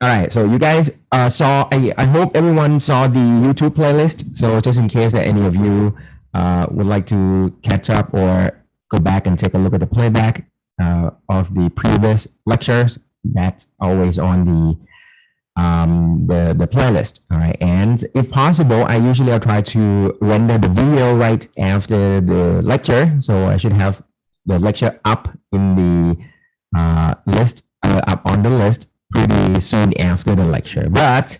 All right, so you guys saw, I hope everyone saw the YouTube playlist. So just in case that any of you would like to catch up or go back and take a look at the playback of the previous lectures, that's always on the playlist. All right, and if possible, I'll try to render the video right after the lecture. So I should have the lecture up in the list, up on the list pretty soon after the lecture. But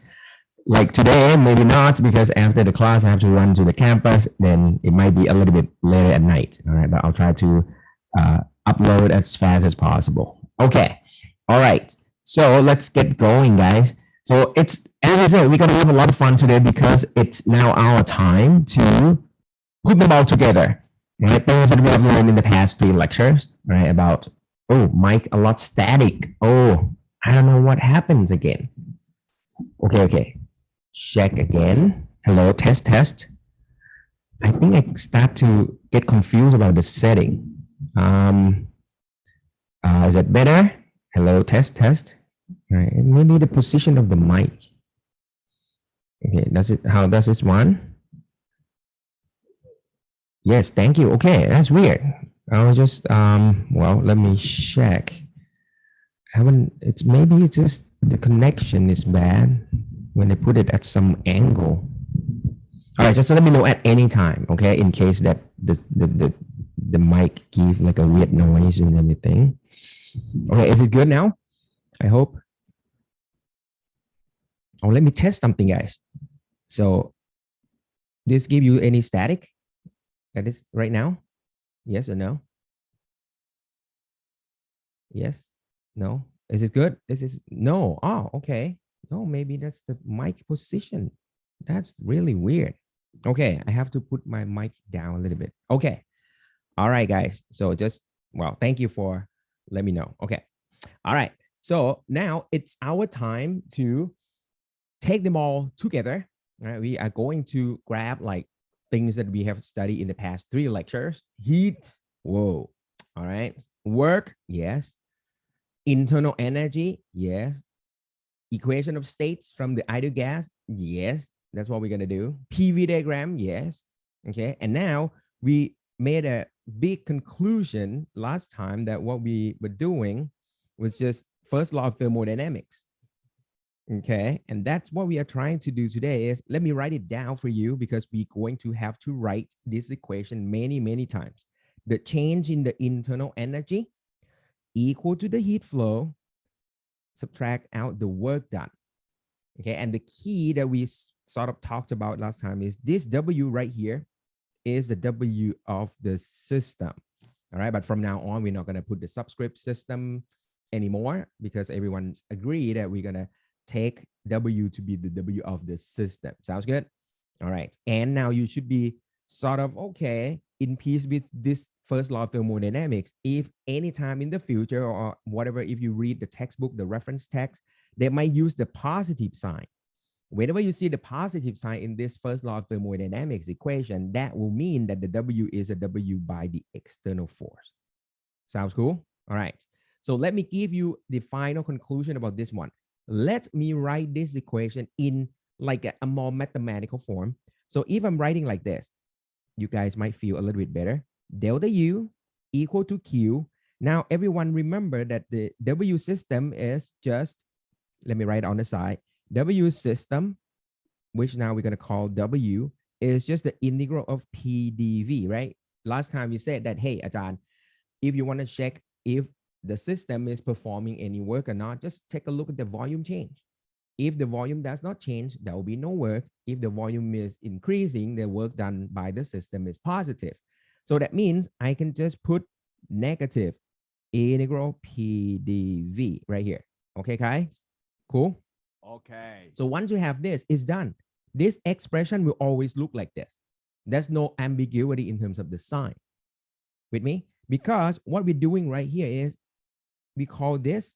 like today, maybe not, because after the class I have to run to the campus. Then it might be a little bit later at night. All right, but I'll try to upload as fast as possible. Okay. All right. So let's get going, guys. So it's, as I said, we're gonna have a lot of fun today because it's now our time to put them all together. Right? Things that we have learned in the past 3 lectures, right? About, oh, mic a lot static. Oh, I don't know what happens again. Okay. Check again. Hello, test. I think I start to get confused about the setting. Is it better? Hello, test. All right, and maybe the position of the mic. Okay, how does this one? Yes, thank you. Okay, that's weird. I was just, well, let me check. Maybe it's just the connection is bad when they put it at some angle. All right, just let me know at any time, okay, in case that the mic give like a weird noise and everything. Okay, is it good now? I hope. Oh, let me test something, guys. So this give you any static? That is right now? Yes or no? Yes? No? Is it good? This is no. Oh, okay. No, maybe that's the mic position. That's really weird. Okay, I have to put my mic down a little bit. Okay. All right, guys. So just, well, thank you for letting me know. Okay. All right. So now it's our time to take them all together. All right. We are going to grab like things that we have studied in the past 3 lectures. Heat. Whoa. All right. Work. Yes. Internal energy. Yes. Equation of states from the ideal gas. Yes. That's what we're going to do. PV diagram. Yes. Okay. And now we made a big conclusion last time that what we were doing was just first law of thermodynamics. Okay. And that's what we are trying to do today is, let me write it down for you because we're going to have to write this equation many times. The change in the internal energy equal to the heat flow, subtract out the work done. Okay. And the key that we sort of talked about last time is this W right here is the W of the system. All right. But from now on, we're not going to put the subscript system anymore because everyone's agreed that we're going to take W to be the W of the system. Sounds good? All right. And now you should be sort of okay in peace with this first law of thermodynamics. If anytime in the future or whatever, if you read the textbook, the reference text, they might use the positive sign. Whenever you see the positive sign in this first law of thermodynamics equation, that will mean that the W is a W by the external force. Sounds cool? All right. So let me give you the final conclusion about this one. Let me write this equation in like a more mathematical form. So if I'm writing like this, you guys might feel a little bit better. Delta U equal to Q. Now, everyone remember that the W system is just, let me write on the side, W system, which now we're going to call W, is just the integral of PdV, right? Last time we said that, hey, Ajahn, if you want to check if the system is performing any work or not, just take a look at the volume change. If the volume does not change, there will be no work. If the volume is increasing, the work done by the system is positive. So that means I can just put negative integral PdV right here. Okay, guys? Cool? Okay. So once you have this, it's done. This expression will always look like this. There's no ambiguity in terms of the sign. With me? Because what we're doing right here is we call this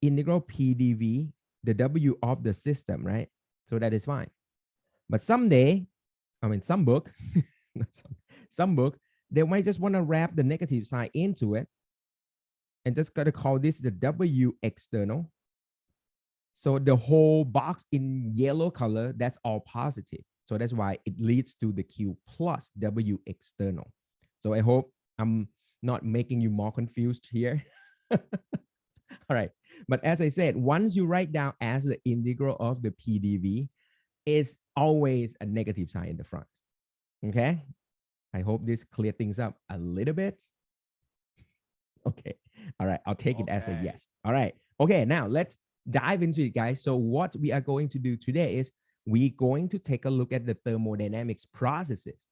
integral PdV the W of the system, right? So that is fine. But someday, I mean, some book, some book, they might just want to wrap the negative sign into it and just got to call this the W external. So the whole box in yellow color, that's all positive. So that's why it leads to the Q plus W external. So I hope I'm not making you more confused here. All right. But as I said, once you write down as the integral of the PDV, it's always a negative sign in the front. Okay. I hope this clear things up a little bit. Okay. All right. I'll take it as a yes. All right. Okay. Now let's dive into it, guys. So what we are going to do today is we're going to take a look at the thermodynamics processes.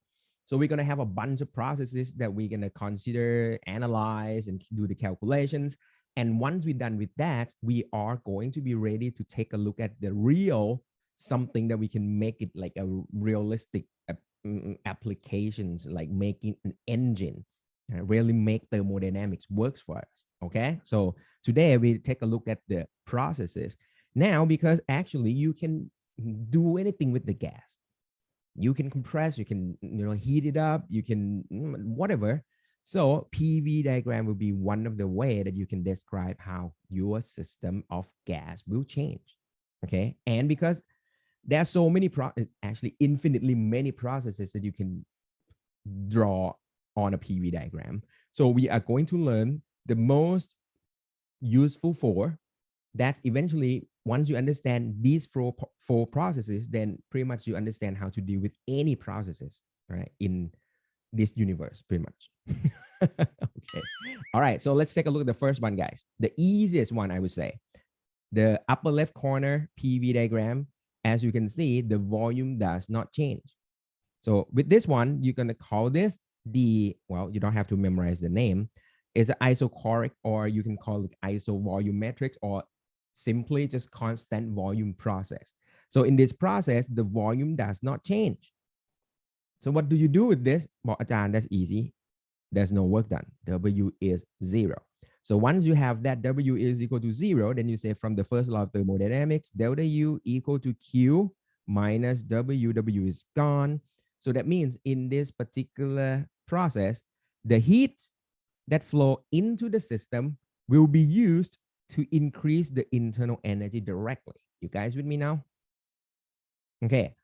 So we're going to have a bunch of processes that we're going to consider, analyze, and do the calculations. And once we're done with that, we are going to be ready to take a look at the real something that we can make it like a realistic applications, like making an engine really make thermodynamics works for us. Okay, so today we take a look at the processes now, because actually you can do anything with the gas. You can compress, you can heat it up, you can whatever. So PV diagram will be one of the way that you can describe how your system of gas will change. Okay, and because there are so many actually infinitely many processes that you can draw on a PV diagram. So we are going to learn the most useful four. That's eventually, once you understand these four processes, then pretty much you understand how to deal with any processes, right, in this universe, pretty much. Okay. All right. So let's take a look at the first one, guys. The easiest one, I would say. The upper left corner PV diagram, as you can see, the volume does not change. So with this one, you're going to call this well, you don't have to memorize the name. It's an isochoric, or you can call it isovolumetric, or simply just constant volume process. So in this process, the volume does not change. So what do you do with this? Well, that's easy. There's no work done. W is 0. So once you have that W is equal to 0, then you say from the first law of thermodynamics, delta U equal to Q minus W. W is gone. So that means in this particular process, the heat that flow into the system will be used to increase the internal energy directly. You guys with me now? Okay.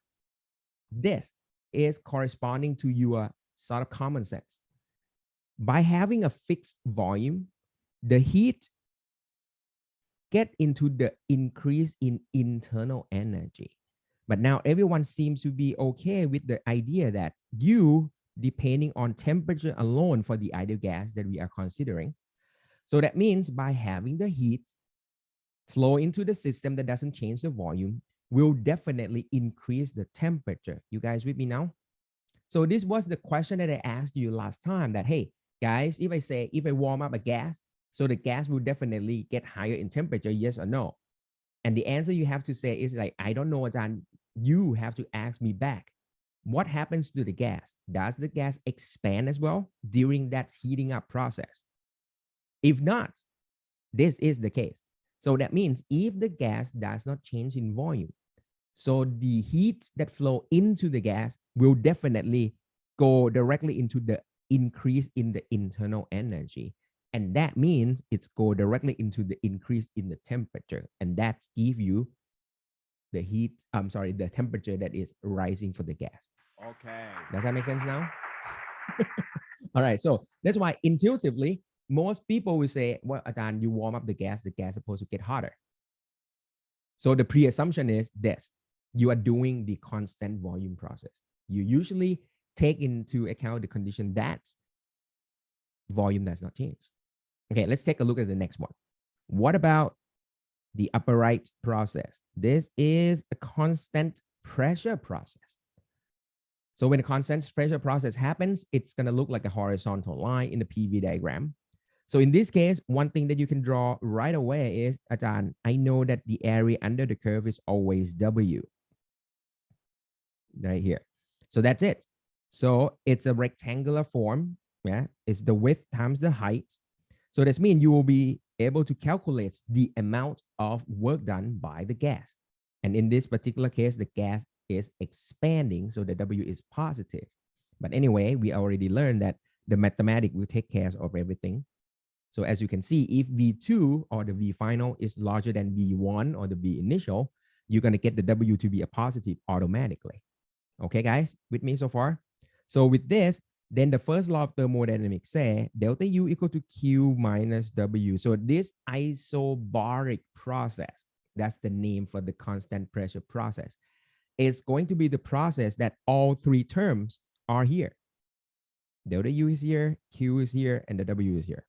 This is corresponding to your sort of common sense. By having a fixed volume, the heat get into the increase in internal energy. But now everyone seems to be okay with the idea that you, depending on temperature alone for the ideal gas that we are considering. So that means by having the heat flow into the system that doesn't change the volume will definitely increase the temperature. You guys with me now? So this was the question that I asked you last time, that, hey, guys, if I warm up a gas, so the gas will definitely get higher in temperature, yes or no? And the answer you have to say is like, I don't know, then you have to ask me back. What happens to the gas? Does the gas expand as well during that heating up process? If not, this is the case. So that means if the gas does not change in volume, so the heat that flow into the gas will definitely go directly into the increase in the internal energy. And that means it's go directly into the increase in the temperature. And that's give you the the temperature that is rising for the gas. Okay. Does that make sense now? All right. So that's why intuitively, most people will say, well, Ajahn, you warm up the gas is supposed to get hotter. So the pre-assumption is this: you are doing the constant volume process. You usually take into account the condition that volume does not change. Okay, let's take a look at the next one. What about the upper right process? This is a constant pressure process. So when a constant pressure process happens, it's going to look like a horizontal line in the PV diagram. So in this case, one thing that you can draw right away is, Ajahn, I know that the area under the curve is always W. Right here. So that's it. So it's a rectangular form. Yeah, it's the width times the height. So this means you will be able to calculate the amount of work done by the gas. And in this particular case, the gas is expanding, so the W is positive. But anyway, we already learned that the mathematics will take care of everything. So as you can see, if V2 or the V final is larger than V1 or the V initial, you're going to get the W to be a positive automatically. Okay, guys, with me so far? So with this, then the first law of thermodynamics say delta U equal to Q minus W. So this isobaric process, that's the name for the constant pressure process, is going to be the process that all three terms are here. Delta U is here, Q is here, and the W is here.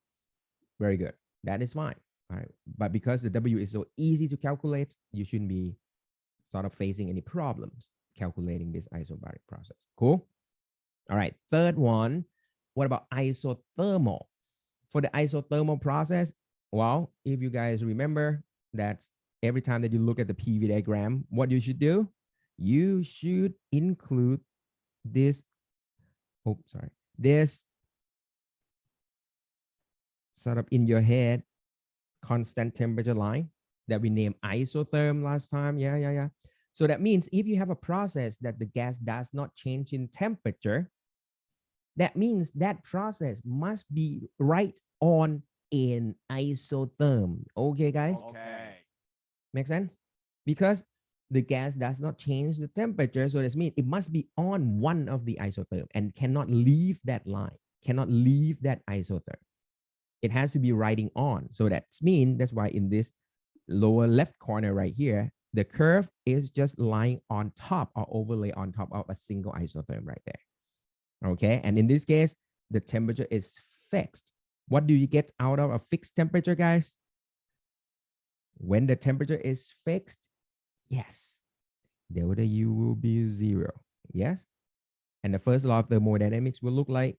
Very good. That is fine. All right. But because the W is so easy to calculate, you shouldn't be sort of facing any problems calculating this isobaric process. Cool. All right. Third one, what about isothermal? For the isothermal process, well, if you guys remember that every time that you look at the PV diagram, what you should do, you should include this, oh, sorry, this sort of in your head constant temperature line that we named isotherm last time. Yeah. So that means if you have a process that the gas does not change in temperature, that means that process must be right on an isotherm. Okay, guys? Okay. Make sense? Because the gas does not change the temperature. So that means it must be on one of the isotherm and cannot leave that line, cannot leave that isotherm. It has to be riding on. So that's why in this lower left corner right here, the curve is just lying on top or overlay on top of a single isotherm right there. Okay. And in this case, the temperature is fixed. What do you get out of a fixed temperature, guys? When the temperature is fixed, yes, delta U will be 0. Yes. And the first law of thermodynamics will look like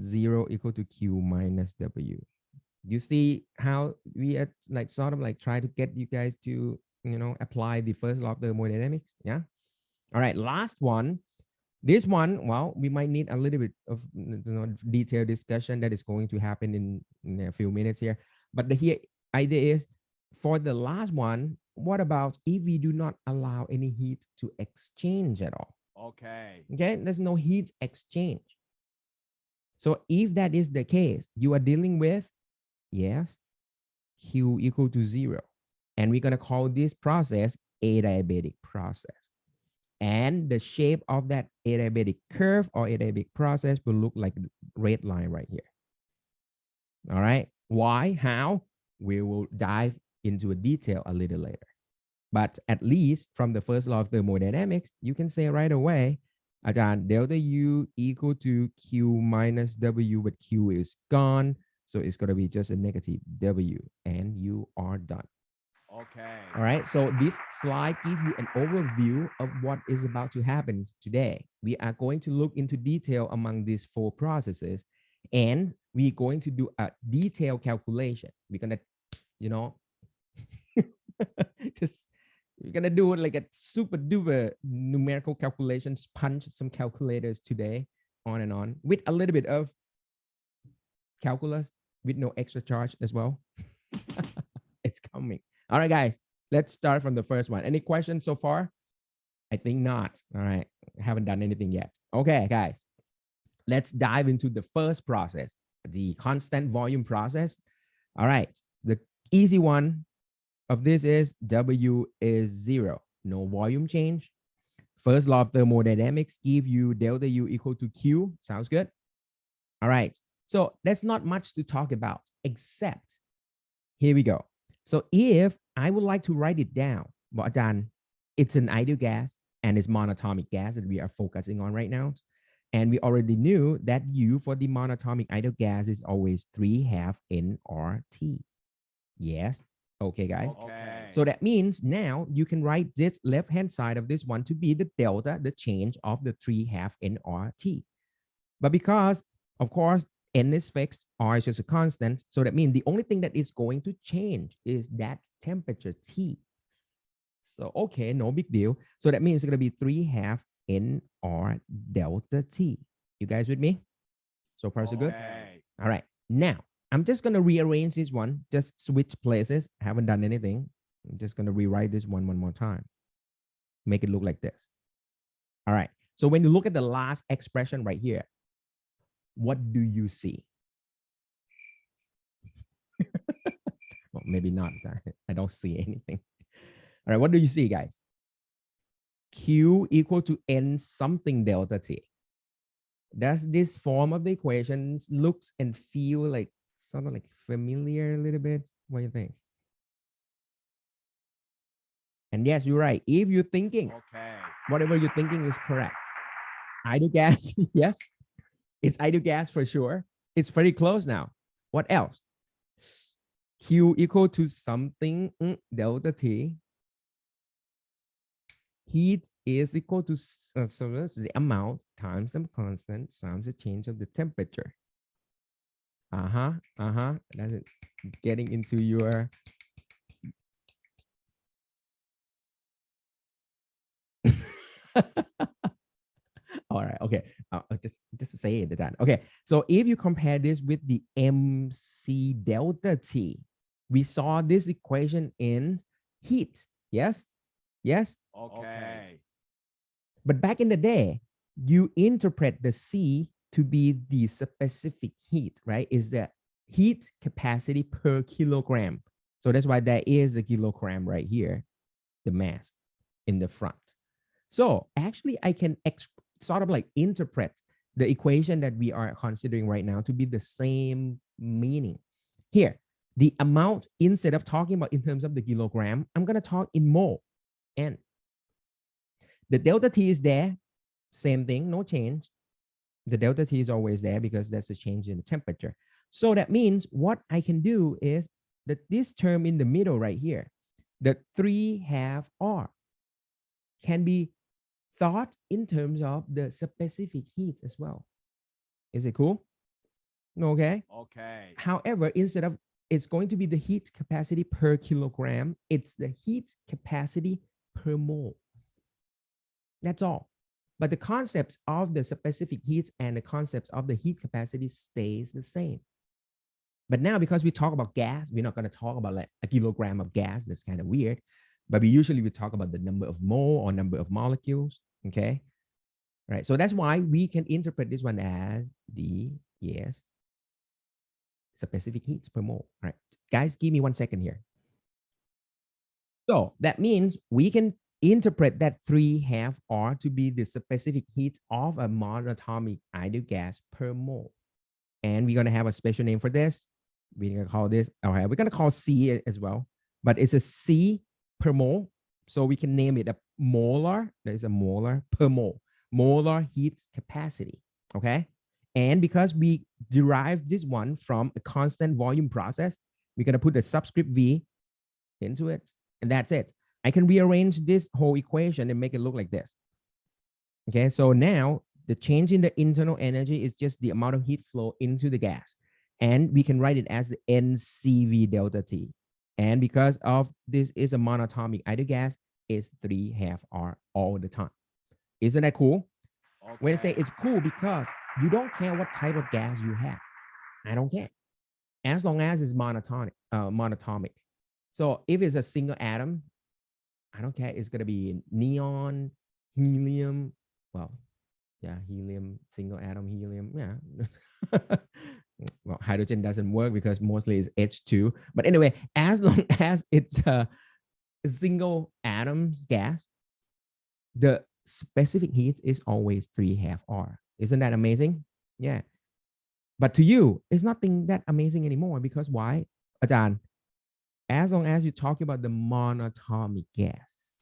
0 equal to Q minus W. You see how we are like sort of like try to get you guys to, apply the first law of thermodynamics. Yeah. All right. Last one. This one, well, we might need a little bit of detailed discussion that is going to happen in a few minutes here. But the idea is for the last one, what about if we do not allow any heat to exchange at all? Okay. Okay. There's no heat exchange. So if that is the case, you are dealing with, yes, Q equal to 0. And we're going to call this process adiabatic process. And the shape of that adiabatic curve or adiabatic process will look like the red line right here. All right. Why? How? We will dive into a detail a little later. But at least from the first law of thermodynamics, you can say right away, Ajahn, delta U equal to Q minus W, but Q is gone. So it's going to be just a negative W, and you are done. Okay. All right. So this slide gives you an overview of what is about to happen today. We are going to look into detail among these 4 processes, and we're going to do a detailed calculation. We're going to, just we're going to do like a super duper numerical calculations, punch some calculators today, on and on, with a little bit of calculus with no extra charge as well. It's coming. All right, guys, let's start from the first one. Any questions so far? I think not. All right. Haven't done anything yet. Okay, guys, let's dive into the first process, the constant volume process. All right. The easy one of this is W is 0. No volume change. First law of thermodynamics give you delta U equal to Q. Sounds good? All right. So there's not much to talk about, except here we go. So if I would like to write it down, but then it's an ideal gas and it's monatomic gas that we are focusing on right now. And we already knew that U for the monatomic ideal gas is always 3/2 nRT. Yes. Okay, guys. Okay. So that means now you can write this left-hand side of this one to be the delta, the change of the 3/2 nRT. But because, of course, N is fixed, R is just a constant. So that means the only thing that is going to change is that temperature T. So, okay, no big deal. So that means it's going to be 3/2 nR delta T. You guys with me? So far, so good? All right. Now, I'm just going to rearrange this one, just switch places. I haven't done anything. I'm just going to rewrite this one more time. Make it look like this. All right. So when you look at the last expression right here, what do you see? maybe not. I don't see anything. All right, what do you see, guys? Q equal to N something delta T. Does this form of the equation looks and feel like sort of like familiar a little bit? What do you think? And yes, you're right. If you're thinking, whatever you're thinking is correct. Idle gas, yes, it's idle gas for sure. It's very close now. What else? Q equal to something delta T. Heat is equal to so that's the amount times the constant times the change of the temperature. That's it. Getting into your all right, okay. Just say it then. Okay, so if you compare this with the MC delta T, we saw this equation in heat. Yes, yes. Okay. But back in the day, you interpret the C to be the specific heat, right? Is the heat capacity per kilogram. So that's why there is a kilogram right here, the mass in the front. So actually, I can sort of like interpret the equation that we are considering right now to be the same meaning. Here, the amount, instead of talking about in terms of the kilogram, I'm going to talk in mole. And the delta T is there, same thing, no change. The delta T is always there because that's a change in the temperature. So that means what I can do is that this term in the middle right here, the 3/2 R, can be thought in terms of the specific heat as well. Is it cool? Okay. Okay. However, instead of it's going to be the heat capacity per kilogram, it's the heat capacity per mole. That's all. But the concepts of the specific heat and the concepts of the heat capacity stays the same. But now, because we talk about gas, we're not going to talk about like a kilogram of gas. That's kind of weird. But we usually talk about the number of mole or number of molecules. Okay. Right. So that's why we can interpret this one as the specific heat per mole. All right. Guys, give me 1 second here. So that means we can interpret that 3/2 R to be the specific heat of a monatomic ideal gas per mole. And we're going to have a special name for this. We're going to call this, all right, we're going to call C as well, but it's a C per mole. So we can name it a molar. There's a molar per mole, molar heat capacity. Okay. And because we derived this one from a constant volume process, we're going to put the subscript V into it. And that's it. I can rearrange this whole equation and make it look like this. Okay. So now the change in the internal energy is just the amount of heat flow into the gas. And we can write it as the NCV delta T. And because of this is a monatomic ideal gas, it's 3/2 R all the time. Isn't that cool? Okay. When I say it's cool because you don't care what type of gas you have. I don't care. As long as it's monatomic. So if it's a single atom, I don't care. It's going to be neon, helium. Well, yeah, helium, single atom helium. Yeah. Well, hydrogen doesn't work because mostly it's H2. But anyway, as long as it's a single atoms gas, the specific heat is always 3/2 R. Isn't that amazing? Yeah. But to you, it's nothing that amazing anymore because why? Ajahn, as long as you're talking about the monatomic gas,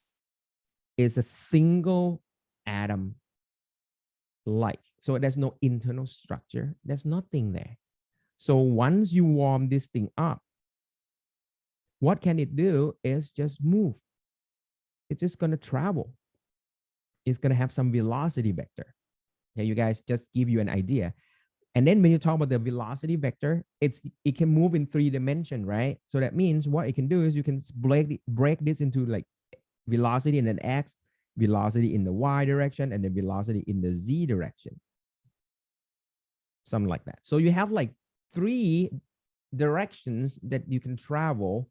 it's a single atom like. So there's no internal structure. There's nothing there. So once you warm this thing up, what can it do is just move. It's just going to travel. It's going to have some velocity vector. Okay, you guys just give you an idea. And then when you talk about the velocity vector, it can move in 3 dimensions, right? So that means what it can do is you can break this into like velocity in an X, velocity in the Y direction, and the velocity in the Z direction. Something like that. So you have like 3 directions that you can travel.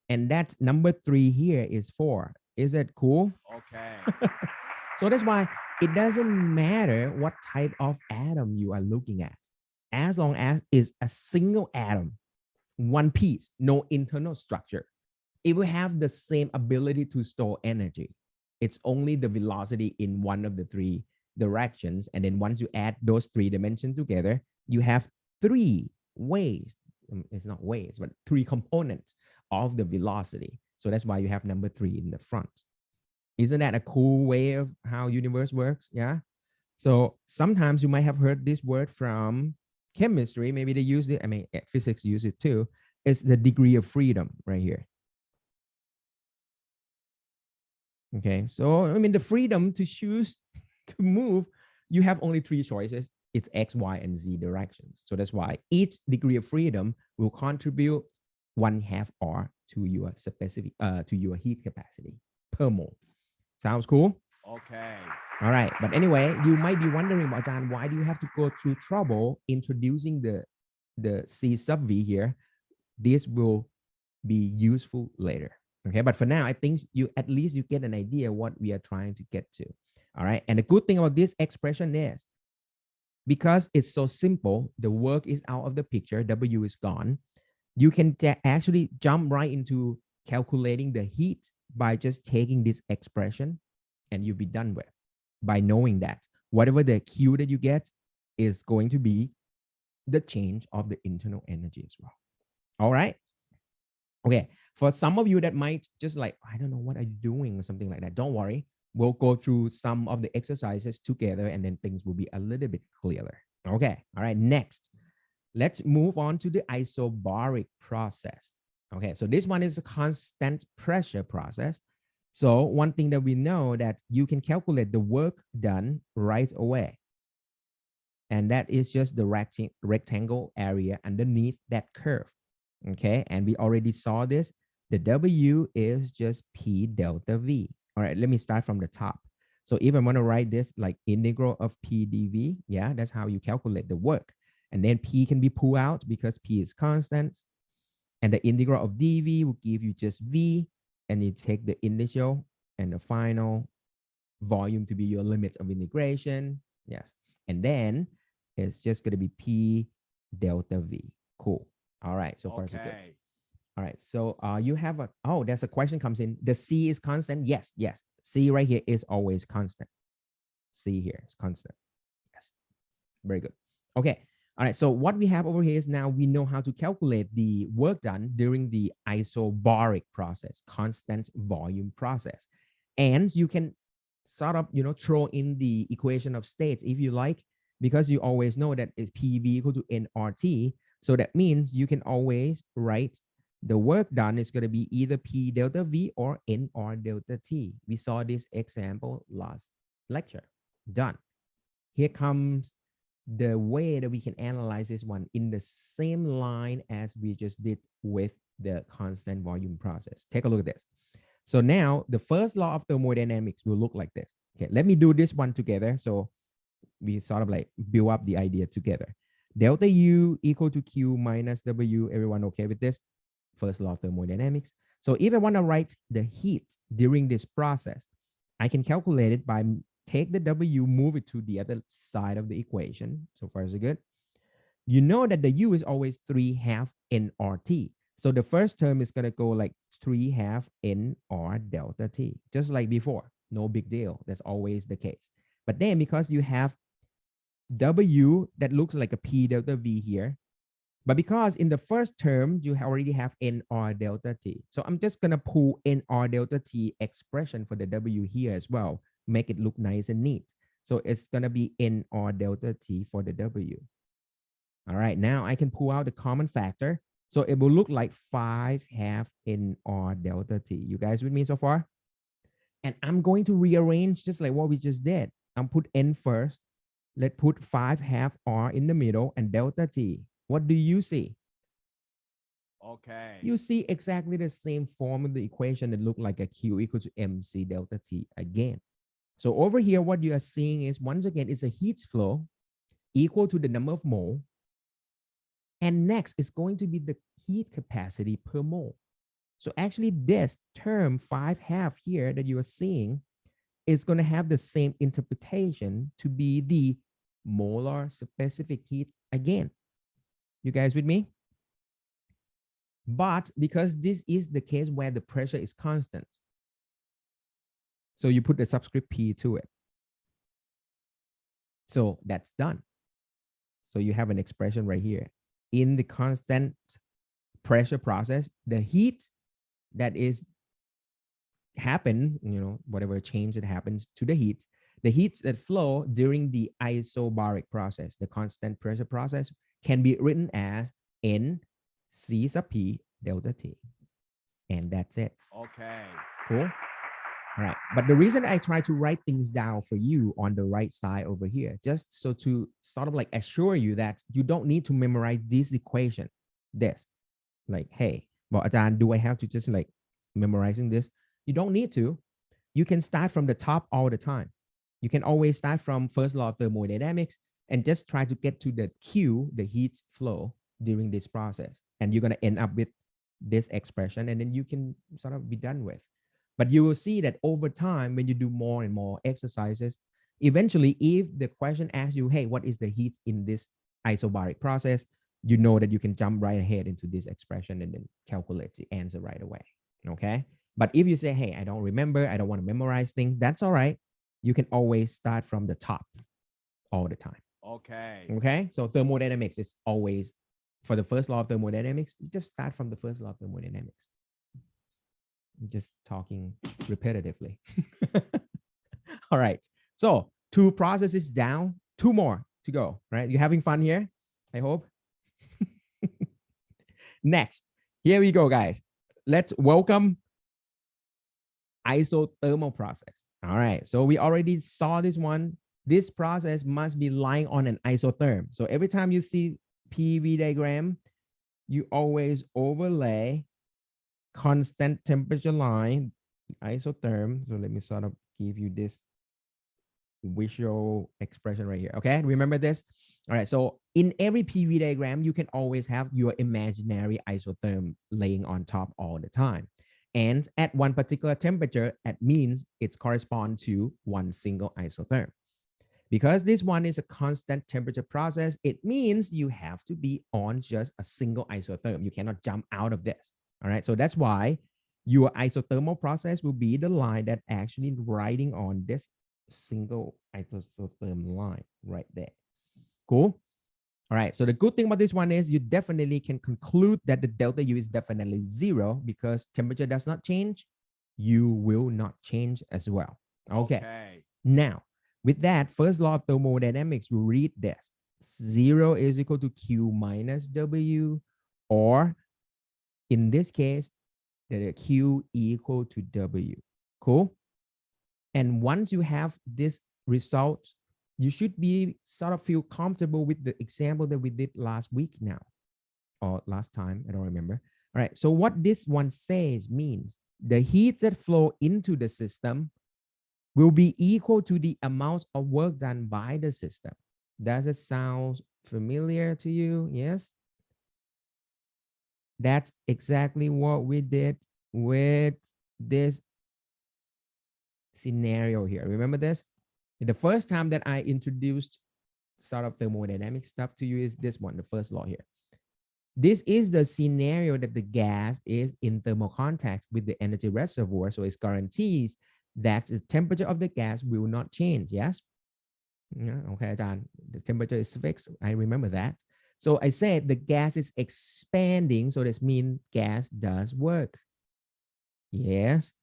And that number 3 here is 4. Is that cool? Okay. So that's why it doesn't matter what type of atom you are looking at. As long as it's a single atom, one piece, no internal structure. It will have the same ability to store energy. It's only the velocity in one of the three directions. And then once you add those three dimensions together, you have three ways. It's not ways, but three components of the velocity. So that's why you have number three in the front. Isn't that a cool way of how universe works? Yeah. So sometimes you might have heard this word from chemistry. Maybe they use it. I mean, physics use it too. It's the degree of freedom right here. Okay. So, I mean, the freedom to choose to move, you have only three choices. It's X, Y, and Z directions. So that's why each degree of freedom will contribute 1/2 R to your specific, to your heat capacity per mole. Sounds cool? Okay. All right. But anyway, you might be wondering, John, why do you have to go through trouble introducing the C sub V here? This will be useful later. Okay. But for now, I think you at least you get an idea what we are trying to get to. All right. And the good thing about this expression is because it's so simple, the work is out of the picture, W is gone. You can actually jump right into calculating the heat by just taking this expression and you'll be done with by knowing that whatever the Q that you get is going to be the change of the internal energy as well. All right. Okay. For some of you that might just like, I don't know what are you doing or something like that. Don't worry. We'll go through some of the exercises together and then things will be a little bit clearer. Okay. All right. Next, let's move on to the isobaric process. Okay. So this one is a constant pressure process. So one thing that we know that you can calculate the work done right away. And that is just the rectangle area underneath that curve. Okay. And we already saw this. The W is just P delta V. All right. Let me start from the top. So if I want to write this like integral of P dV, yeah, that's how you calculate the work. And then P can be pulled out because P is constant. And the integral of dV will give you just V. And you take the initial and the final volume to be your limit of integration. Yes. And then it's just going to be P delta V. Cool. All right. So far, so good. All right. So you have a, oh, there's a question comes in. The C is constant. Yes. Yes. C right here is always constant. C here is constant. Yes. Very good. Okay. All right. So what we have over here is now we know how to calculate the work done during the isobaric process, constant volume process. And you can sort of, throw in the equation of states if you like, because you always know that it's PV equal to nRT. So that means you can always write the work done is going to be either P delta V or nR delta T. We saw this example last lecture. Done. Here comes the way that we can analyze this one in the same line as we just did with the constant volume process. Take a look at this. So now the first law of thermodynamics will look like this. Okay, let me do this one together. So we sort of like build up the idea together. Delta U equal to Q minus W. Everyone okay with this? First law of thermodynamics. So if I want to write the heat during this process, I can calculate it by take the W, move it to the other side of the equation. So far, so good. You know that the U is always 3/2 nRT. So the first term is going to go like 3/2 nR delta T, just like before. No big deal. That's always the case. But then because you have W that looks like a P delta V here, but because in the first term, you already have nR delta T. So I'm just going to pull nR delta T expression for the W here as well. Make it look nice and neat. So it's going to be nR delta T for the W. All right, now I can pull out the common factor. So it will look like 5/2 nR delta T. You guys with me so far? And I'm going to rearrange just like what we just did. I'm put N first. Let's put 5/2 R in the middle and delta T. What do you see? Okay. You see exactly the same form of the equation that look like a Q equal to MC delta T again. So over here, what you are seeing is once again, it's a heat flow equal to the number of mole. And next is going to be the heat capacity per mole. So actually this term 5/2 here that you are seeing is going to have the same interpretation to be the molar specific heat again. You guys with me? But because this is the case where the pressure is constant, so you put the subscript P to it. So that's done. So you have an expression right here. In the constant pressure process, the heat that is happens, whatever change that happens to the heats that flow during the isobaric process, the constant pressure process, can be written as N C sub P delta T. And that's it. Okay. Cool. All right. But the reason I try to write things down for you on the right side over here, just so to sort of like assure you that you don't need to memorize this equation. This, like, hey, well, Ajahn, do I have to just like memorizing this? You don't need to. You can start from the top all the time. You can always start from first law of thermodynamics and just try to get to the Q, the heat flow during this process. And you're going to end up with this expression, and then you can sort of be done with. But you will see that over time, when you do more and more exercises, eventually, if the question asks you, hey, what is the heat in this isobaric process, you know that you can jump right ahead into this expression and then calculate the answer right away. Okay. But if you say, hey, I don't remember, I don't want to memorize things, that's all right. You can always start from the top all the time. Okay. Okay. So thermodynamics is always, for the first law of thermodynamics, you just start from the first law of thermodynamics. I'm just talking repetitively. All right. So 2 processes down, 2 more to go, right? You having fun here? I hope. Next, here we go, guys. Let's welcome isothermal process. All right. So we already saw this one. This process must be lying on an isotherm. So every time you see PV diagram, you always overlay constant temperature line, isotherm. So let me sort of give you this visual expression right here. Okay, remember this? All right, so in every PV diagram, you can always have your imaginary isotherm laying on top all the time. And at one particular temperature, that means it's correspond to one single isotherm. Because this one is a constant temperature process, it means you have to be on just a single isotherm. You cannot jump out of this. All right, so that's why your isothermal process will be the line that actually riding on this single isotherm line right there. Cool. All right, so the good thing about this one is you definitely can conclude that the delta U is definitely 0 because temperature does not change. You will not change as well. Okay. Now, with that, first law of thermodynamics will read this. 0 is equal to Q minus W, or in this case, the Q equal to W. Cool? And once you have this result, you should be sort of feel comfortable with the example that we did last week now, or last time, I don't remember. All right, so what this one says means the heat that flow into the system will be equal to the amount of work done by the system. Does it sound familiar to you? Yes. That's exactly what we did with this scenario here. Remember this? The first time that I introduced sort of thermodynamic stuff to you is this one, the first law here. This is the scenario that the gas is in thermal contact with the energy reservoir, so it guarantees that the temperature of the gas will not change. Yes. Yeah, okay, John. The temperature is fixed. I remember that. So I said the gas is expanding, so this means gas does work. Yes.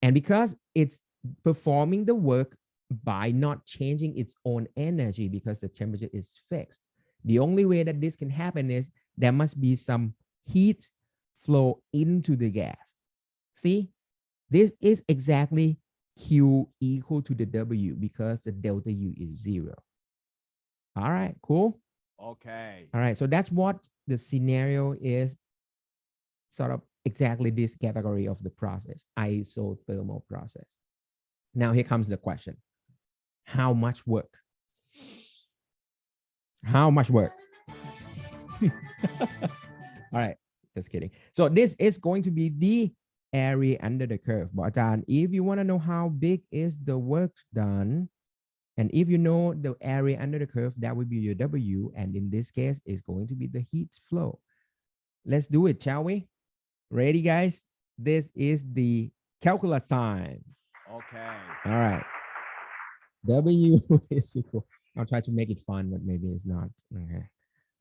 And because it's performing the work by not changing its own energy because the temperature is fixed, the only way that this can happen is there must be some heat flow into the gas. See, this is exactly Q equal to the W because the delta U is 0. All right, cool. Okay. All right, so that's what the scenario is, sort of exactly this category of the process, isothermal process. Now here comes the question. How much work? How much work? All right, just kidding. So this is going to be the area under the curve. But if you want to know how big is the work done, and if you know the area under the curve, that would be your W. And in this case, it's going to be the heat flow. Let's do it, shall we? Ready, guys? This is the calculus time. Okay. All right. W is equal. I'll try to make it fun, but maybe it's not. Okay.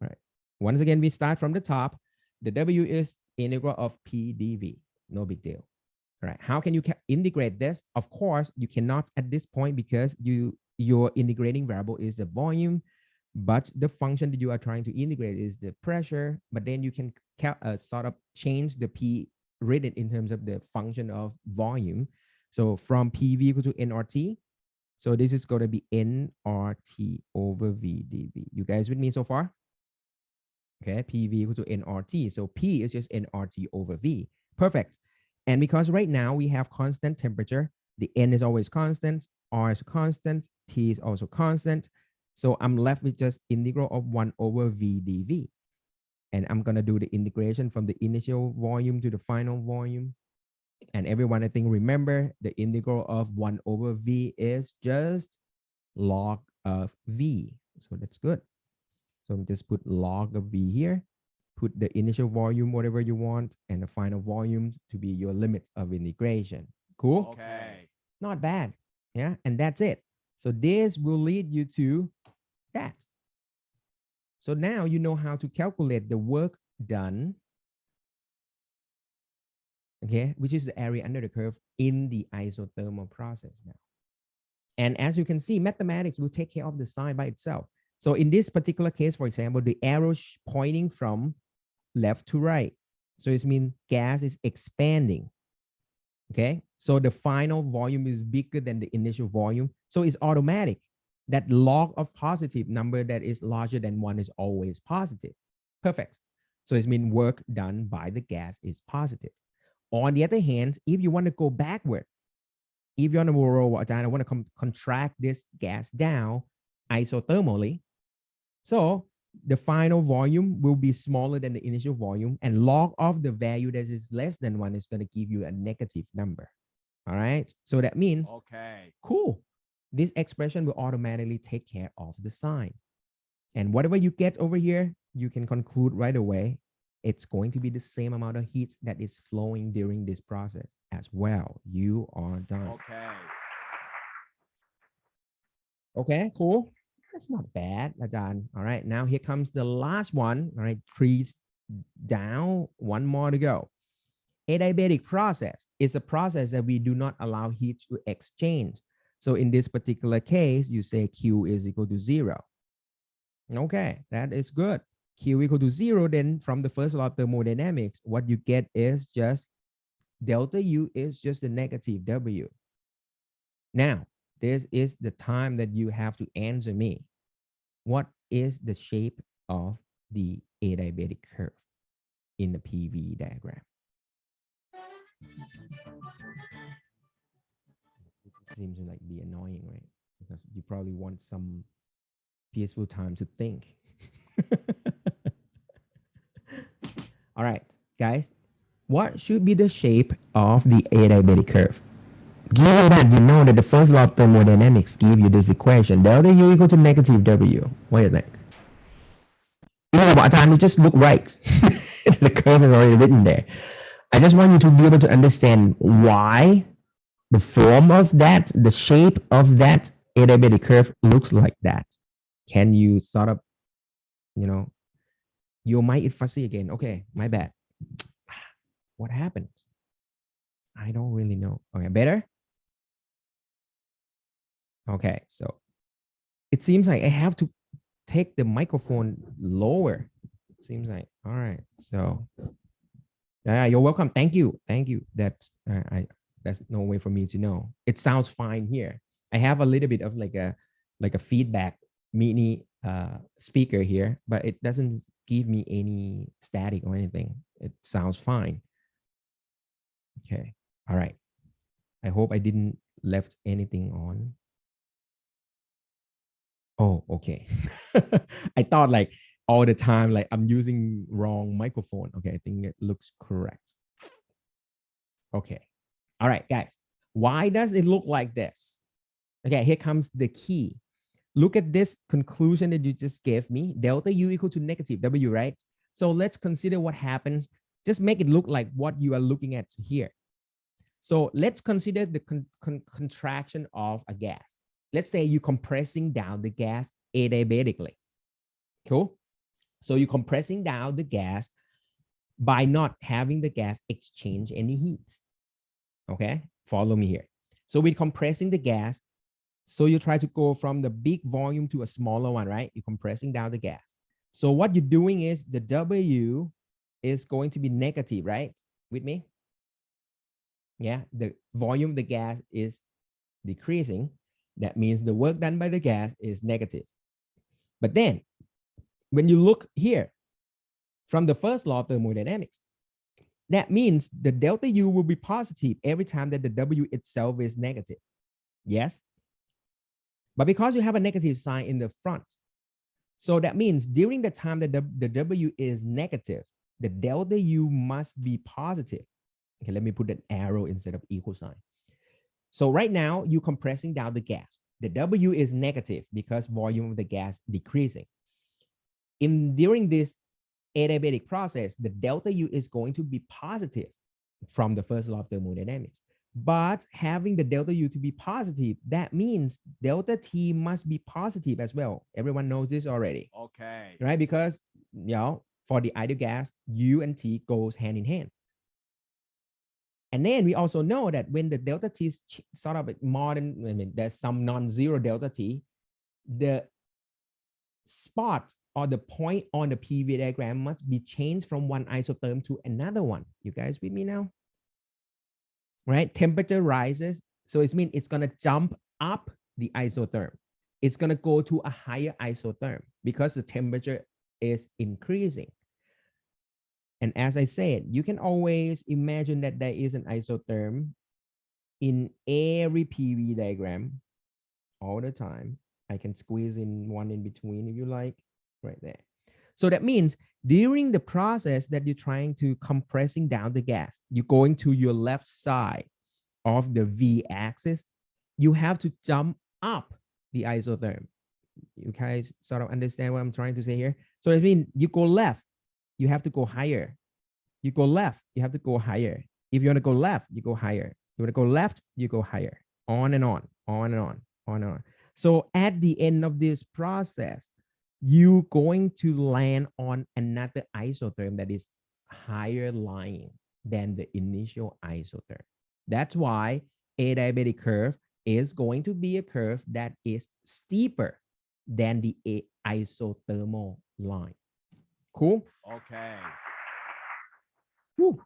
All right. Once again, we start from the top. The W is integral of P dV. No big deal. All right. How can you integrate this? Of course, you cannot at this point because your integrating variable is the volume, but the function that you are trying to integrate is the pressure. But then you can sort of change the P written in terms of the function of volume. So from PV equal to nRT. So this is going to be nRT over V dV. You guys with me so far? Okay, PV equal to nRT. So P is just nRT over V. Perfect. And because right now we have constant temperature, the N is always constant, R is constant, T is also constant. So I'm left with just integral of 1 over V dV. And I'm going to do the integration from the initial volume to the final volume. And everyone, I think, remember the integral of 1 over V is just log of V. So that's good. So just put log of V here, put the initial volume, whatever you want, and the final volume to be your limit of integration. Cool? Okay. Not bad. Yeah, and that's it. So this will lead you to that. So now you know how to calculate the work done, okay, which is the area under the curve in the isothermal process now. And as you can see, mathematics will take care of the sign by itself. So in this particular case, for example, the arrow pointing from left to right. So it means gas is expanding. Okay. So the final volume is bigger than the initial volume. So it's automatic. That log of positive number that is larger than 1 is always positive. Perfect. So it means work done by the gas is positive. On the other hand, if you want to go backward, if you want to contract this gas down isothermally, so the final volume will be smaller than the initial volume, and log of the value that is less than 1 is going to give you a negative number. All right. So that means, Okay. Cool. This expression will automatically take care of the sign. And whatever you get over here, you can conclude right away. It's going to be the same amount of heat that is flowing during this process as well. You are done. Okay. Okay, cool. That's not bad, Adan. All right, now here comes the last one. All right, 3 down, 1 more to go. Adiabatic process is a process that we do not allow heat to exchange. So in this particular case, you say Q is equal to 0. Okay, that is good. Q equal to 0, then from the first law of thermodynamics, what you get is just delta U is just the negative W. Now, this is the time that you have to answer me. What is the shape of the adiabatic curve in the PV diagram? It seems to like be annoying, right? Because you probably want some peaceful time to think. All right, guys, what should be the shape of the adiabatic curve? Given that you know that the first law of thermodynamics give you this equation, delta U equal to negative W. What do you think? You know, by the time you just look right, the curve is already written there. I just want you to be able to understand why the form of that, the shape of that adiabatic curve looks like that. Can you sort of, your mind is fuzzy again. Okay, my bad. What happened? I don't really know. Okay, better? Okay, so it seems like I have to take the microphone lower. It seems like, all right. So you're welcome. Thank you. Thank you. That's no way for me to know. It sounds fine here. I have a little bit of like a feedback mini speaker here, but it doesn't give me any static or anything. It sounds fine. Okay. All right. I hope I didn't left anything on. Oh, okay. I thought like all the time, like I'm using wrong microphone. Okay, I think it looks correct. Okay. All right, guys. Why does it look like this? Okay, here comes the key. Look at this conclusion that you just gave me. Delta U equal to negative W, right? So let's consider what happens Just make it look like what you are looking at here. So let's consider the contraction of a gas. Let's say you're compressing down the gas adiabatically. Cool. So you're compressing down the gas by not having the gas exchange any heat. Okay, follow me here. So we're compressing the gas. So you try to go from the big volume to a smaller one, right? You're compressing down the gas. So what you're doing is the W is going to be negative, right? With me? Yeah, the volume of the gas is decreasing. That means the work done by the gas is negative. But then when you look here from the first law of thermodynamics, that means the delta U will be positive every time that the W itself is negative. Yes. But because you have a negative sign in the front, so that means during the time that the W is negative, the delta U must be positive. Okay, let me put an arrow instead of equal sign. So right now you're compressing down the gas. The W is negative because volume of the gas decreasing. During this adiabatic process, the delta U is going to be positive from the first law of thermodynamics. But having the delta U to be positive, that means delta T must be positive as well. Everyone knows this already. Okay. Right? Because, for the ideal gas, U and T goes hand in hand. And then we also know that when the delta T is sort of more than, there's some non-zero delta T, the spot or the point on the PV diagram must be changed from one isotherm to another one. You guys with me now? Right? Temperature rises. So it means it's going to jump up the isotherm. It's going to go to a higher isotherm because the temperature is increasing. And as I said, you can always imagine that there is an isotherm in every PV diagram all the time. I can squeeze in one in between if you like, right there. So that means during the process that you're trying to compressing down the gas, you're going to your left side of the V axis, you have to jump up the isotherm. You guys sort of understand what I'm trying to say here? So it means you go left, you have to go higher. You go left, you have to go higher. If you want to go left, you go higher. You want to go left, you go higher. On and on, on and on, on and on. So at the end of this process, you're going to land on another isotherm that is higher lying than the initial isotherm. That's why a diabetic curve is going to be a curve that is steeper than the isothermal line. Cool? Okay. Whew.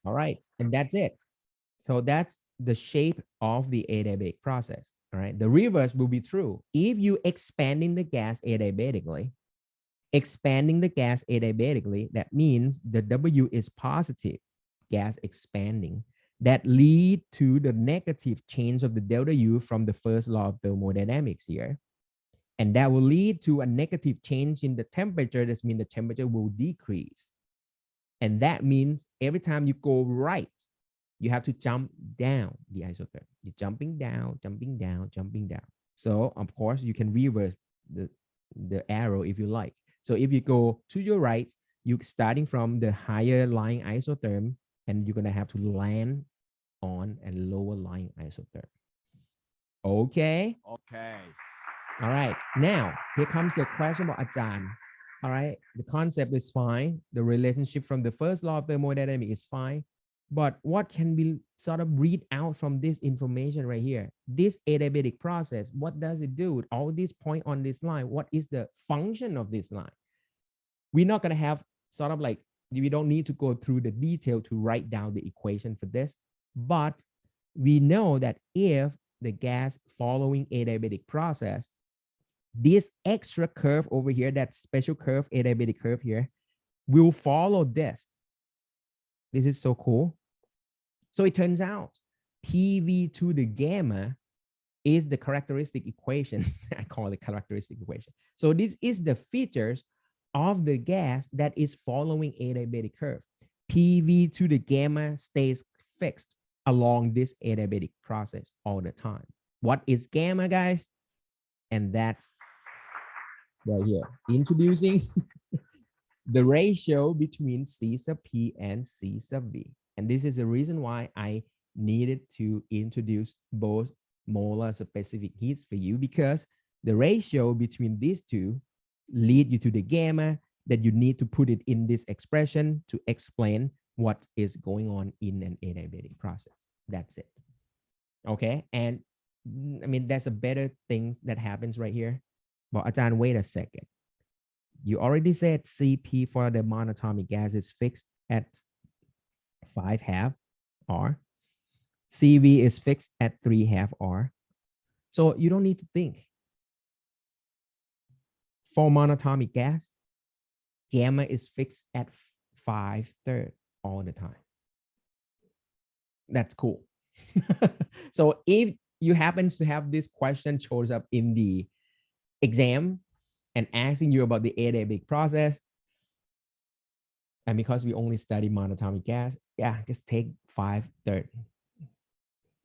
All right, and that's it. So that's the shape of the adiabatic process. All right, the reverse will be true. If you expanding the gas adiabatically, that means the W is positive, gas expanding. That lead to the negative change of the delta U from the first law of thermodynamics here. And that will lead to a negative change in the temperature. That means the temperature will decrease. And that means every time you go right, you have to jump down the isotherm. You're jumping down, jumping down, jumping down. So of course you can reverse the arrow if you like. So if you go to your right, you're starting from the higher lying isotherm, and you're gonna have to land on a lower lying isotherm. Okay. Okay. All right. Now here comes the question about Ajahn. All right. The concept is fine. The relationship from the first law of thermodynamics is fine. But what can we sort of read out from this information right here? This adiabatic process, what does it do? All these point on this line, what is the function of this line? We're not going to have sort of like, we don't need to go through the detail to write down the equation for this, but we know that if the gas following adiabatic process, this extra curve over here, that special curve, adiabatic curve here, will follow this. This is so cool. So it turns out PV to the gamma is the characteristic equation. I call it characteristic equation. So this is the features of the gas that is following adiabatic curve. PV to the gamma stays fixed along this adiabatic process all the time. What is gamma, guys? And that's right here. Introducing the ratio between C sub P and C sub V. And this is the reason why I needed to introduce both molar specific heats for you, because the ratio between these two lead you to the gamma that you need to put it in this expression to explain what is going on in an adiabatic process. That's it. Okay. And I mean, that's a better thing that happens right here. But Ajahn, wait a second. You already said Cp for the monatomic gas is fixed at 5/2 R. Cv is fixed at 3/2 R. So you don't need to think. For monatomic gas, gamma is fixed at 5/3 all the time. That's cool. So if you happen to have this question shows up in the exam and asking you about the adiabatic process, and because we only study monatomic gas, yeah, just take 5/3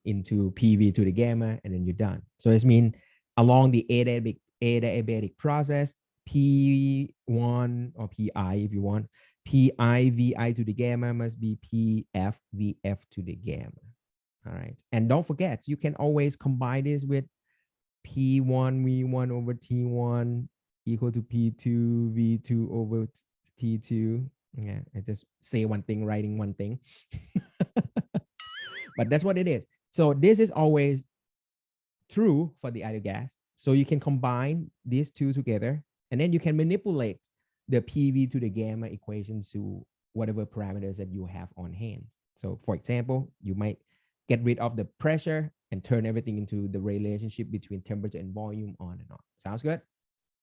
into PV to the gamma, and then you're done. So this means along the adiabatic process, P1 or PI if you want, PI VI to the gamma must be PF VF to the gamma. All right. And don't forget, you can always combine this with P1 V1 over T1 equal to P2 V2 over T2. Yeah, I just say one thing, writing one thing. But that's what it is. So this is always true for the ideal gas. So you can combine these two together, and then you can manipulate the PV to the gamma equations to whatever parameters that you have on hand. So for example, you might get rid of the pressure and turn everything into the relationship between temperature and volume, on and on. Sounds good?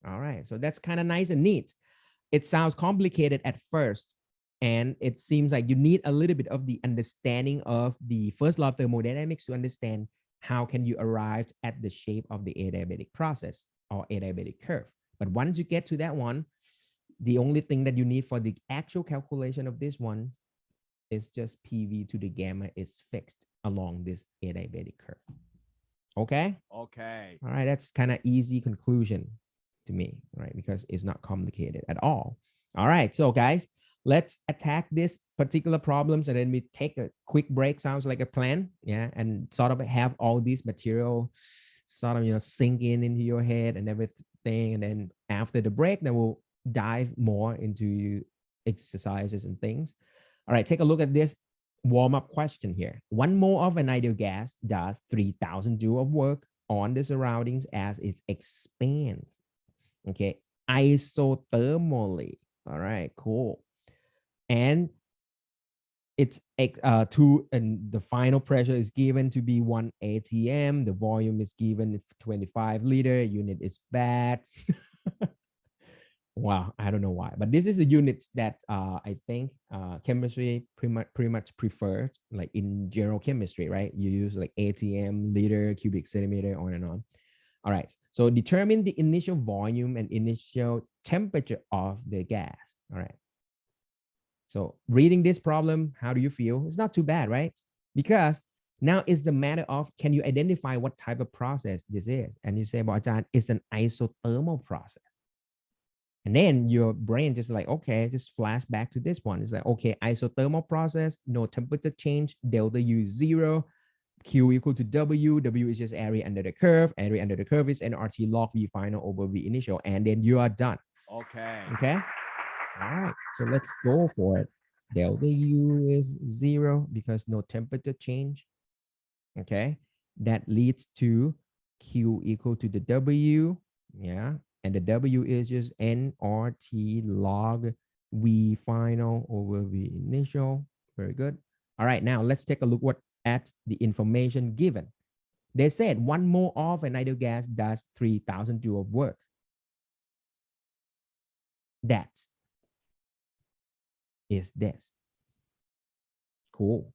All right. So that's kind of nice and neat. It sounds complicated at first, and it seems like you need a little bit of the understanding of the first law of thermodynamics to understand how can you arrive at the shape of the adiabatic process or adiabatic curve. But once you get to that one, the only thing that you need for the actual calculation of this one is just PV to the gamma is fixed along this adiabatic curve. Okay? Okay. All right, that's kind of easy conclusion to me, right? Because it's not complicated at all. All right, so guys, let's attack this particular problems, and then we take a quick break. Sounds like a plan, yeah, and sort of have all these material sort of sink in into your head and everything. And then after the break, then we'll dive more into exercises and things. All right, take a look at this warm-up question here. 1 mole of an ideal gas does 3,000 joules of work on the surroundings as it expands. Okay, isothermally. All right, cool. And it's and the final pressure is given to be 1 atm. The volume is given 25 liter. Unit is bad. Wow, I don't know why, but this is a unit that I think chemistry pretty much preferred, like in general chemistry, right? You use like atm, liter, cubic centimeter, on and on. All right, so determine the initial volume and initial temperature of the gas. All right. So reading this problem, how do you feel? It's not too bad, right? Because now it's the matter of, can you identify what type of process this is? And you say, well, Ajahn, it's an isothermal process. And then your brain just like, okay, just flash back to this one. It's like, okay, isothermal process, no temperature change, delta U is 0, Q equal to W. W is just area under the curve. Area under the curve is nRT log V final over V initial. And then you are done. Okay. Okay. All right, so let's go for it. Delta U is 0 because no temperature change. Okay, that leads to Q equal to the W. Yeah, and the W is just nRT log V final over V initial. Very good. All right, now let's take a look at the information given. They said 1 mole of an ideal gas does 3,000 joules of work. That is this. Cool.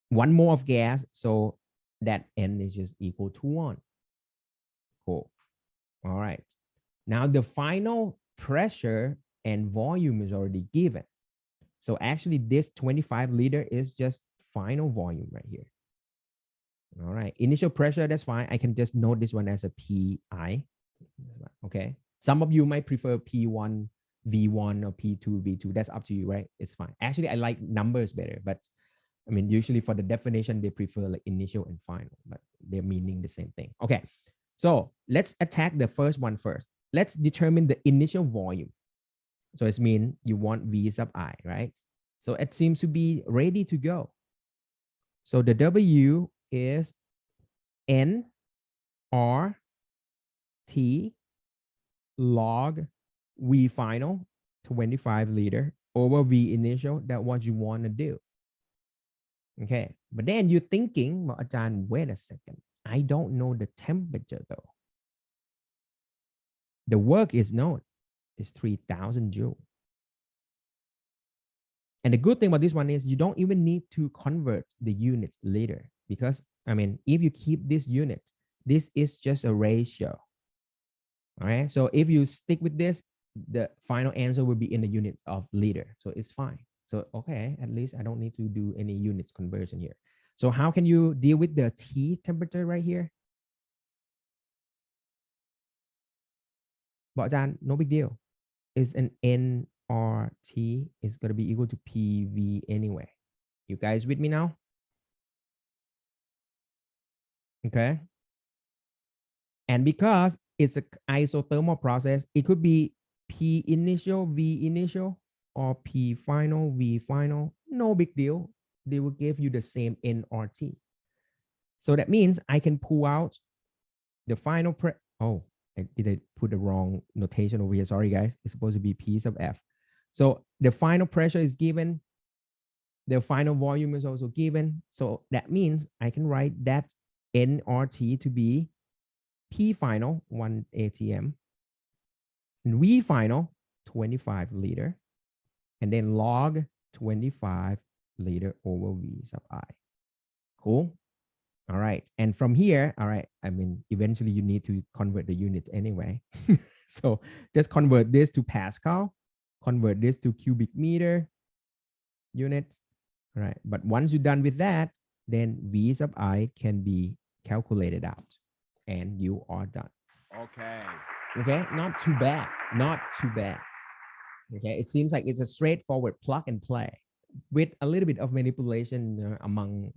1 mole of gas, so that N is just equal to 1. Cool. All right. Now the final pressure and volume is already given. So actually this 25 liter is just final volume right here. All right. Initial pressure, that's fine. I can just note this one as a PI. Okay. Some of you might prefer P1 V1 or P2, V2. That's up to you, right? It's fine. Actually, I like numbers better, but I mean, usually for the definition, they prefer like initial and final, but they're meaning the same thing. Okay, so let's attack the first one first. Let's determine the initial volume. So it's mean you want V sub I, right? So it seems to be ready to go. So the W is N R T log V final 25 liter over V initial. That's what you want to do. Okay, but then you're thinking, well, Ajahn, wait a second. I don't know the temperature though. The work is known. It's 3,000 joule. And the good thing about this one is you don't even need to convert the units later because, I mean, if you keep this unit, this is just a ratio. All right. So if you stick with this, the final answer will be in the units of liter. So it's fine. So, okay, at least I don't need to do any units conversion here. So how can you deal with the T temperature right here? But John, no big deal. It's an nRT is going to be equal to PV anyway. You guys with me now? Okay. And because it's an isothermal process, it could be P initial, V initial, or P final, V final. No big deal. They will give you the same nRT. So that means I can pull out the final oh, I put the wrong notation over here. Sorry, guys. It's supposed to be P sub F. So the final pressure is given. The final volume is also given. So that means I can write that nRT to be P final, 1 ATM, and V final, 25 liter, and then log 25 liter over V sub I. Cool. All right. And from here, all right, I mean, eventually you need to convert the units anyway. So just convert this to Pascal, convert this to cubic meter units. All right. But once you're done with that, then V sub I can be calculated out and you are done. Okay. Okay. Not too bad. Not too bad. Okay. It seems like it's a straightforward plug and play with a little bit of manipulation among,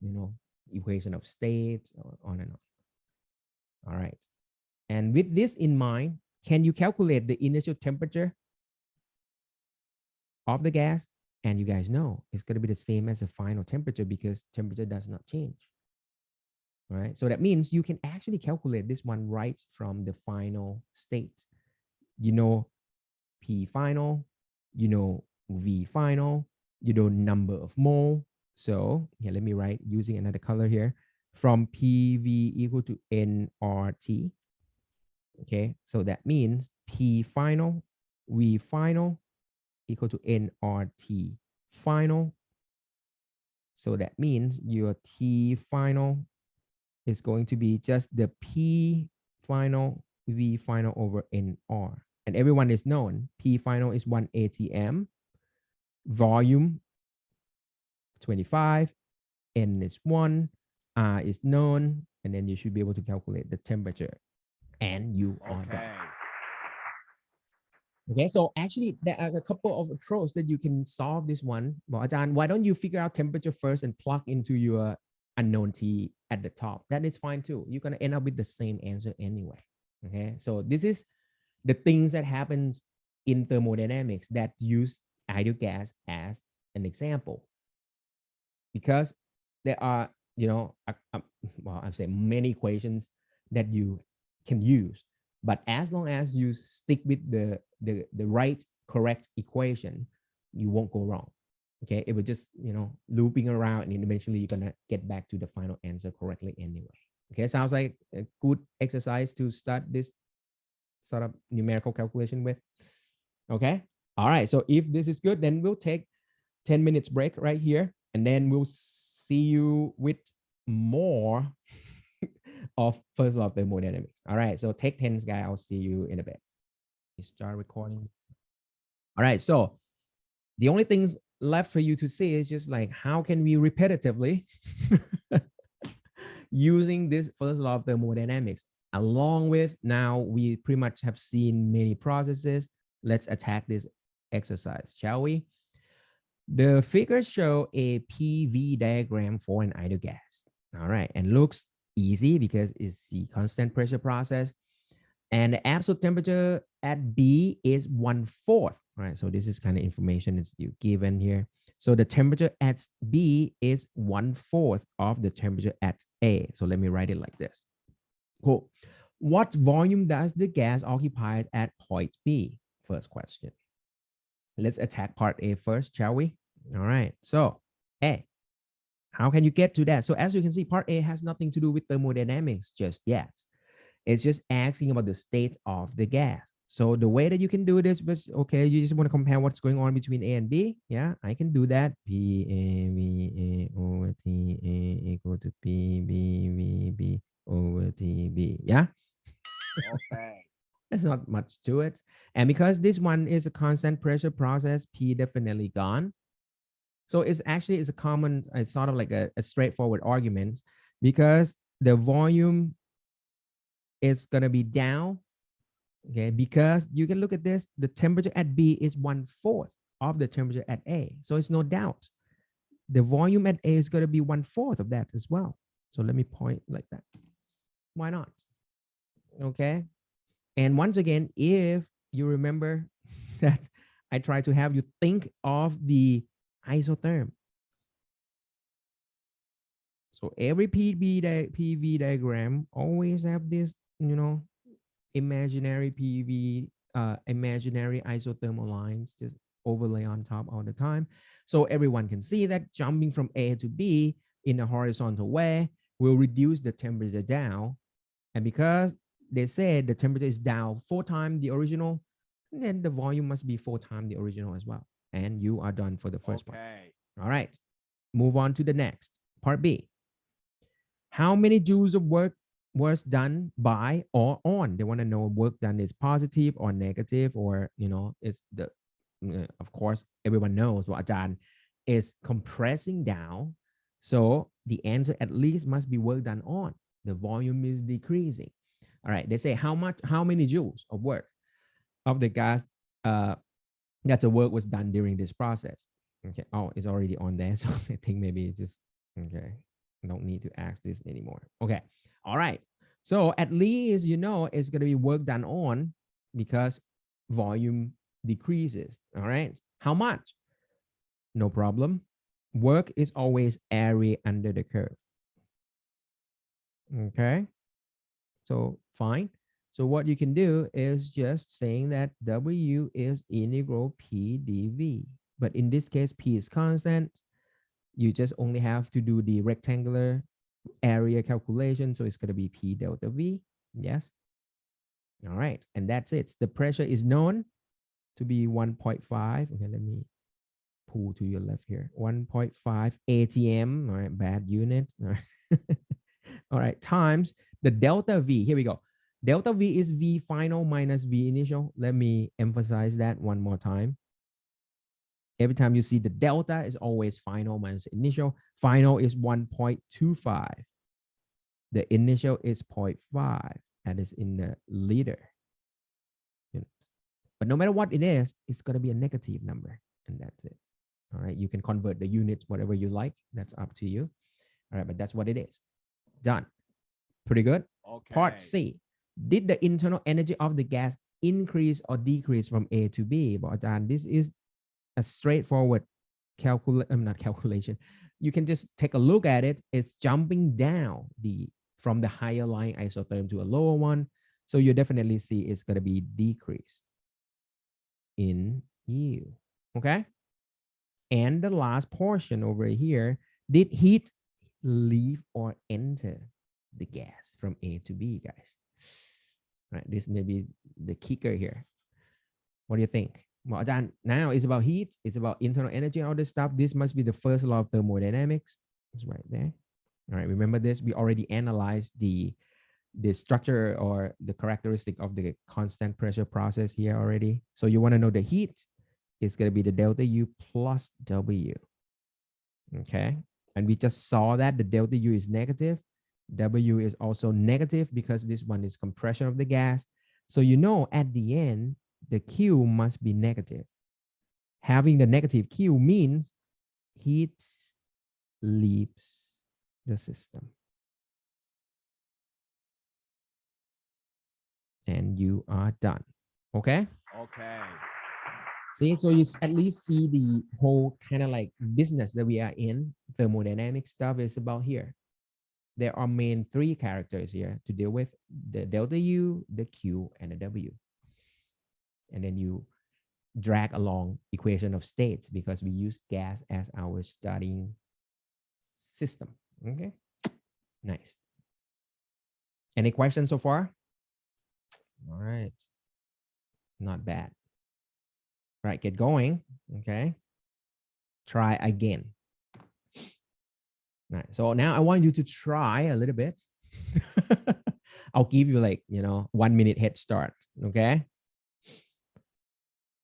equation of state or on and on. All right. And with this in mind, can you calculate the initial temperature of the gas? And you guys know it's going to be the same as the final temperature because temperature does not change. All right. So that means you can actually calculate this one right from the final state. You know P final, you know V final, you know number of mole. So here, let me write using another color here. From PV equal to nRT. Okay, so that means P final, V final equal to nRT final. So that means your T final is going to be just the P final, V final over NR. And everyone is known. P final is 1 ATM, volume 25, N is 1, R is known, and then you should be able to calculate the temperature. And you are done. Okay, so actually there are a couple of approaches that you can solve this one. Well, Ajahn, why don't you figure out temperature first and plug into your unknown T at the top? That is fine too. You're gonna end up with the same answer anyway. Okay, so this is the things that happens in thermodynamics that use ideal gas as an example. Because there are, well, I'm saying many equations that you can use. But as long as you stick with the right, correct equation, you won't go wrong. Okay, it will just, looping around and eventually you're gonna get back to the final answer correctly anyway. Okay, sounds like a good exercise to start this sort of numerical calculation with. Okay, all right, so if this is good, then we'll take 10 minutes break right here, and then we'll see you with more of First Law of Thermodynamics. All right, so take 10, guys. I'll see you in a bit. You start recording. All right, so the only things left for you to see is just like, how can we repetitively using this First Law of Thermodynamics, along with now we pretty much have seen many processes. Let's attack this exercise, shall we? The figures show a PV diagram for an ideal gas. All right, and looks easy because it's the constant pressure process. And the absolute temperature at B is 1/4. All right, so this is kind of information that's you given here. So the temperature at B is 1/4 of the temperature at A. So let me write it like this. Cool. What volume does the gas occupy at point B? First question. Let's attack part A first, shall we? All right. So, A, how can you get to that? So, as you can see, part A has nothing to do with thermodynamics just yet. It's just asking about the state of the gas. So, the way that you can do this was okay, you just want to compare what's going on between A and B. Yeah, I can do that. P A V A over T A equal to P B V B over T B. Yeah. Okay. There's not much to it. And because this one is a constant pressure process, P definitely gone. So it's a common, it's sort of like a straightforward argument because the volume is gonna be down. Okay, because you can look at this, the temperature at B is 1/4 of the temperature at A. So it's no doubt. The volume at A is gonna be 1/4 of that as well. So let me point like that. Why not? Okay. And once again, if you remember that I try to have you think of the isotherm. So every PV diagram always have this, imaginary PV, imaginary isothermal lines just overlay on top all the time. So everyone can see that jumping from A to B in a horizontal way will reduce the temperature down. And because they said the temperature is down 4 times the original, then the volume must be 4 times the original as well. And you are done for the first one. All right, move on to the next, part B. How many joules of work was done by or on? They want to know work done is positive or negative, or, it's the, of course, everyone knows what done is compressing down. So the answer at least must be work done on. The volume is decreasing. All right, they say how many joules of work of the gas that's a work was done during this process. Okay. Oh, it's already on there. So I think maybe it's just okay. I don't need to ask this anymore. Okay. All right. So at least it's gonna be work done on because volume decreases. All right. How much? No problem. Work is always area under the curve. Okay. So fine. So what you can do is just saying that W is integral P dV. But in this case, P is constant. You just only have to do the rectangular area calculation. So it's going to be P delta V. Yes. All right. And that's it. The pressure is known to be 1.5. Okay, let me pull to your left here. 1.5 ATM. All right, bad unit. All right. All right, times the delta V. Here we go. Delta V is V final minus V initial. Let me emphasize that one more time. Every time you see the delta is always final minus initial. Final is 1.25. The initial is 0.5. That is in the liter unit. But no matter what it is, it's going to be a negative number. And that's it. All right. You can convert the units, whatever you like. That's up to you. All right. But that's what it is. Done. Pretty good. Okay. Part C. Did the internal energy of the gas increase or decrease from A to B? But this is a straightforward not calculation. You can just take a look at it. It's jumping down from the higher lying isotherm to a lower one. So you definitely see it's going to be decrease in U. Okay. And the last portion over here, did heat leave or enter the gas from A to B, guys? All right, this may be the kicker here. What do you think? Well, Dan, now it's about heat, it's about internal energy and all this stuff. This must be the first law of thermodynamics. It's right there. All right, remember this. We already analyzed the structure or the characteristic of the constant pressure process here already. So you want to know the heat is going to be the delta U plus W. Okay. And we just saw that the delta U is negative. W is also negative because this one is compression of the gas. So at the end, the Q must be negative. Having the negative Q means heat leaves the system. And you are done. Okay? Okay. See, so you at least see the whole kind of like business that we are in. Thermodynamic stuff is about here. There are main three characters here to deal with: the delta U, the Q, and the W. And then you drag along equation of states because we use gas as our starting system. Okay, nice. Any questions so far? All right, not bad. Right, get going. Okay, try again. All right, so now I want you to try a little bit. I'll give you like, 1 minute head start. Okay.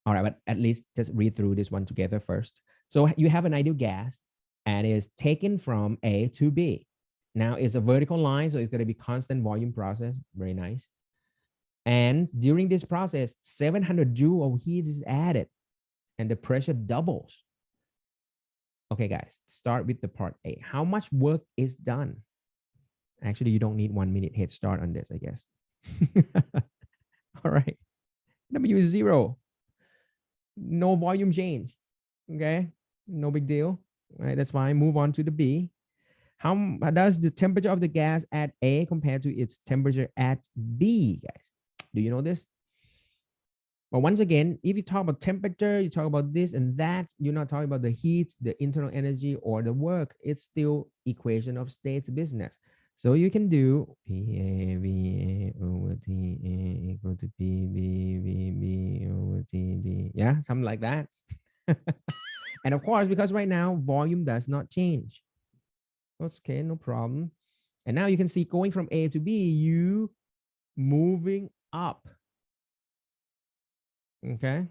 All right, but at least just read through this one together first. So you have an ideal gas and is taken from A to B. Now it's a vertical line, so it's going to be constant volume process. Very nice. And during this process, 700 joule of heat is added and the pressure doubles. Okay, guys, start with the part A. How much work is done? Actually, you don't need 1 minute head start on this, I guess. All right. W is 0. No volume change. Okay, no big deal. All right, that's fine. Move on to the B. How does the temperature of the gas at A compare to its temperature at B, guys? Do you know this? But once again, if you talk about temperature, you talk about this and that, you're not talking about the heat, the internal energy, or the work. It's still equation of states business. So you can do PA over TA equal to PB over TB. Yeah, something like that. And of course, because right now, volume does not change. Okay, no problem. And now you can see going from A to B, you moving up. Okay.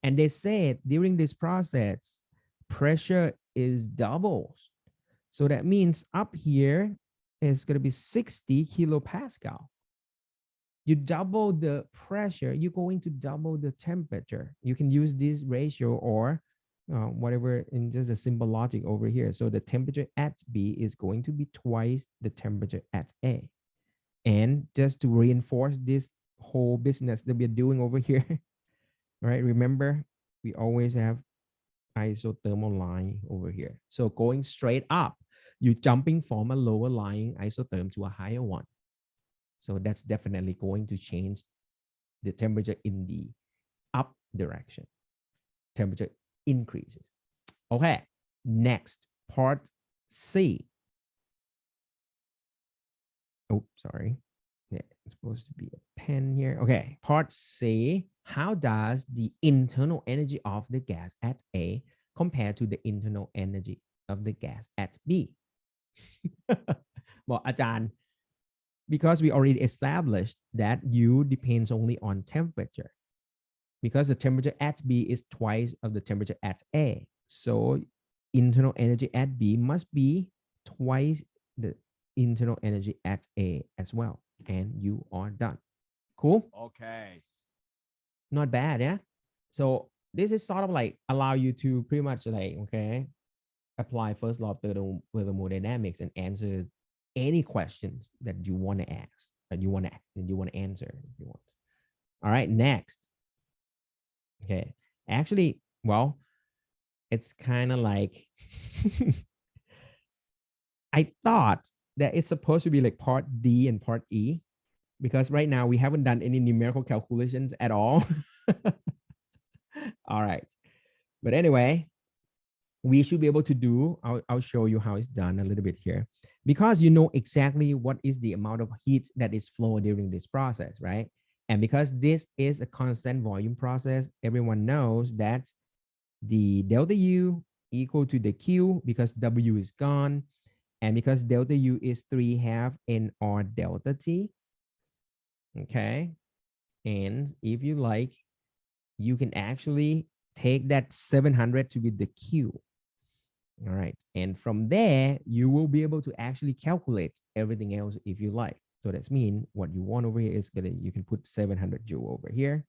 And they said during this process, pressure is doubles. So that means up here is going to be 60 kilopascal. You double the pressure, you're going to double the temperature. You can use this ratio or whatever in just a simple logic over here. So the temperature at B is going to be twice the temperature at A. And just to reinforce this whole business that we're doing over here, right? Remember, we always have isothermal line over here. So going straight up, you're jumping from a lower lying isotherm to a higher one. So that's definitely going to change the temperature in the up direction. Temperature increases. Okay, next, part C. Oh, sorry. Yeah, it's supposed to be a pen here. Okay, part C. How does the internal energy of the gas at A compare to the internal energy of the gas at B? Well, Ajahn, because we already established that U depends only on temperature, because the temperature at B is twice of the temperature at A. So internal energy at B must be twice the internal energy at A as well. And you are done. Cool? Okay. Not bad, yeah? So this is sort of like allow you to pretty much like, okay, apply first law of thermodynamics and answer any questions that you want to ask, that you want to answer if you want. All right, next. Okay. Actually, well, it's kind of like I thought that it's supposed to be like part D and part E, because right now we haven't done any numerical calculations at all. All right. But anyway, we should be able to do, I'll show you how it's done a little bit here, because you know exactly what is the amount of heat that is flowing during this process, right? And because this is a constant volume process, everyone knows that the delta U equal to the Q because W is gone. And because delta U is 3/2 NR delta T. Okay. And if you like, you can actually take that 700 to be the Q. All right. And from there, you will be able to actually calculate everything else if you like. So that's mean what you want over here is you can put 700 joule over here.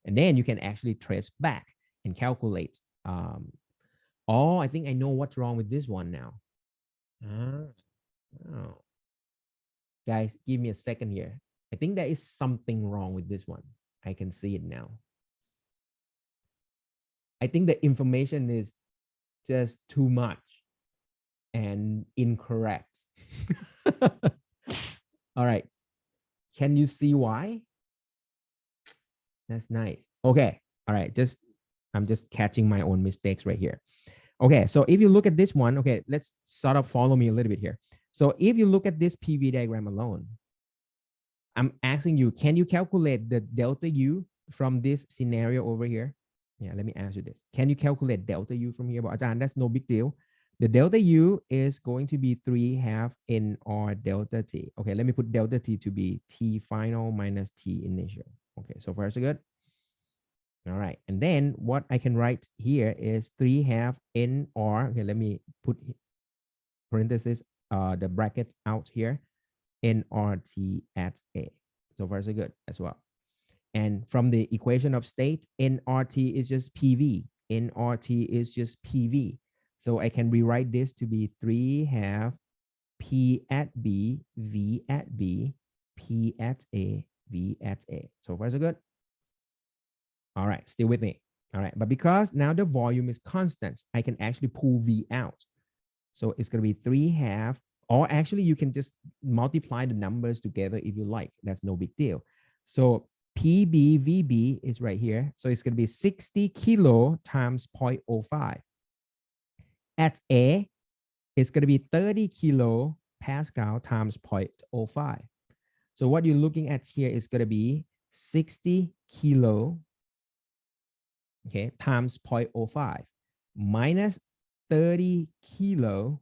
And then you can actually trace back and calculate Um, oh, I think I know what's wrong with this one now. Oh. Guys, give me a second here. I think there is something wrong with this one. I can see it now. I think the information is just too much and incorrect. All right. Can you see why? That's nice. Okay. All right. I'm just catching my own mistakes right here. Okay. So if you look at this one, okay, let's sort of follow me a little bit here. So if you look at this PV diagram alone, I'm asking you, can you calculate the delta U from this scenario over here? Yeah, let me ask you this. Can you calculate delta U from here? But that's no big deal. The delta U is going to be 3/2 NR delta T. Okay, let me put delta T to be T final minus T initial. Okay, so far so good. All right, and then what I can write here is 3/2 NR. Okay, let me put parenthesis, the bracket out here, nRT at A. So far so good as well. And from the equation of state, nRT is just PV. nRT is just PV. So I can rewrite this to be 3/2 P at B, V at B, P at A, V at A. So far so good. All right, stay with me. All right, but because now the volume is constant, I can actually pull V out. So it's going to be 3/2, or actually you can just multiply the numbers together if you like. That's no big deal. So PBVB is right here. So it's going to be 60 kilo times 0.05. At A, it's going to be 30 kilo Pascal times 0.05. So what you're looking at here is going to be 60 kilo, okay, times 0.05 minus 30 kilo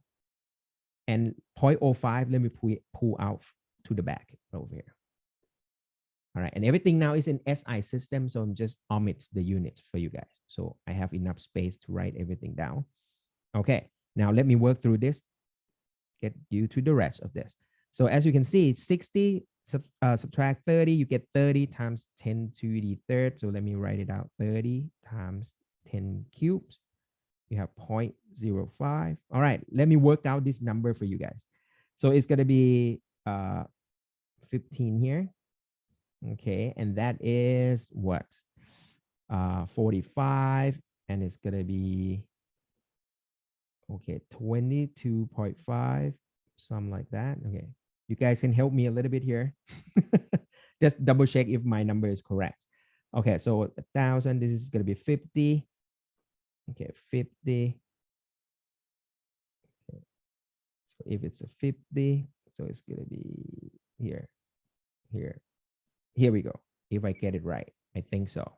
and 0.05, let me pull out to the back over here. All right, and everything now is in SI system, so I'm just omit the units for you guys. So I have enough space to write everything down. Okay, now let me work through this, get you to the rest of this. So as you can see, 60 subtract 30, you get 30 times 10 to the third. So let me write it out, 30 times 10 cubes. You have 0.05. All right, let me work out this number for you guys. So it's going to be 15 here. Okay, and that is what? 45, and it's going to be, okay, 22.5, something like that. Okay, you guys can help me a little bit here. Just double check if my number is correct. Okay, so 1,000, this is going to be 50. Okay, 50. Okay. So if it's a 50, so it's going to be here, here. Here we go. If I get it right, I think so.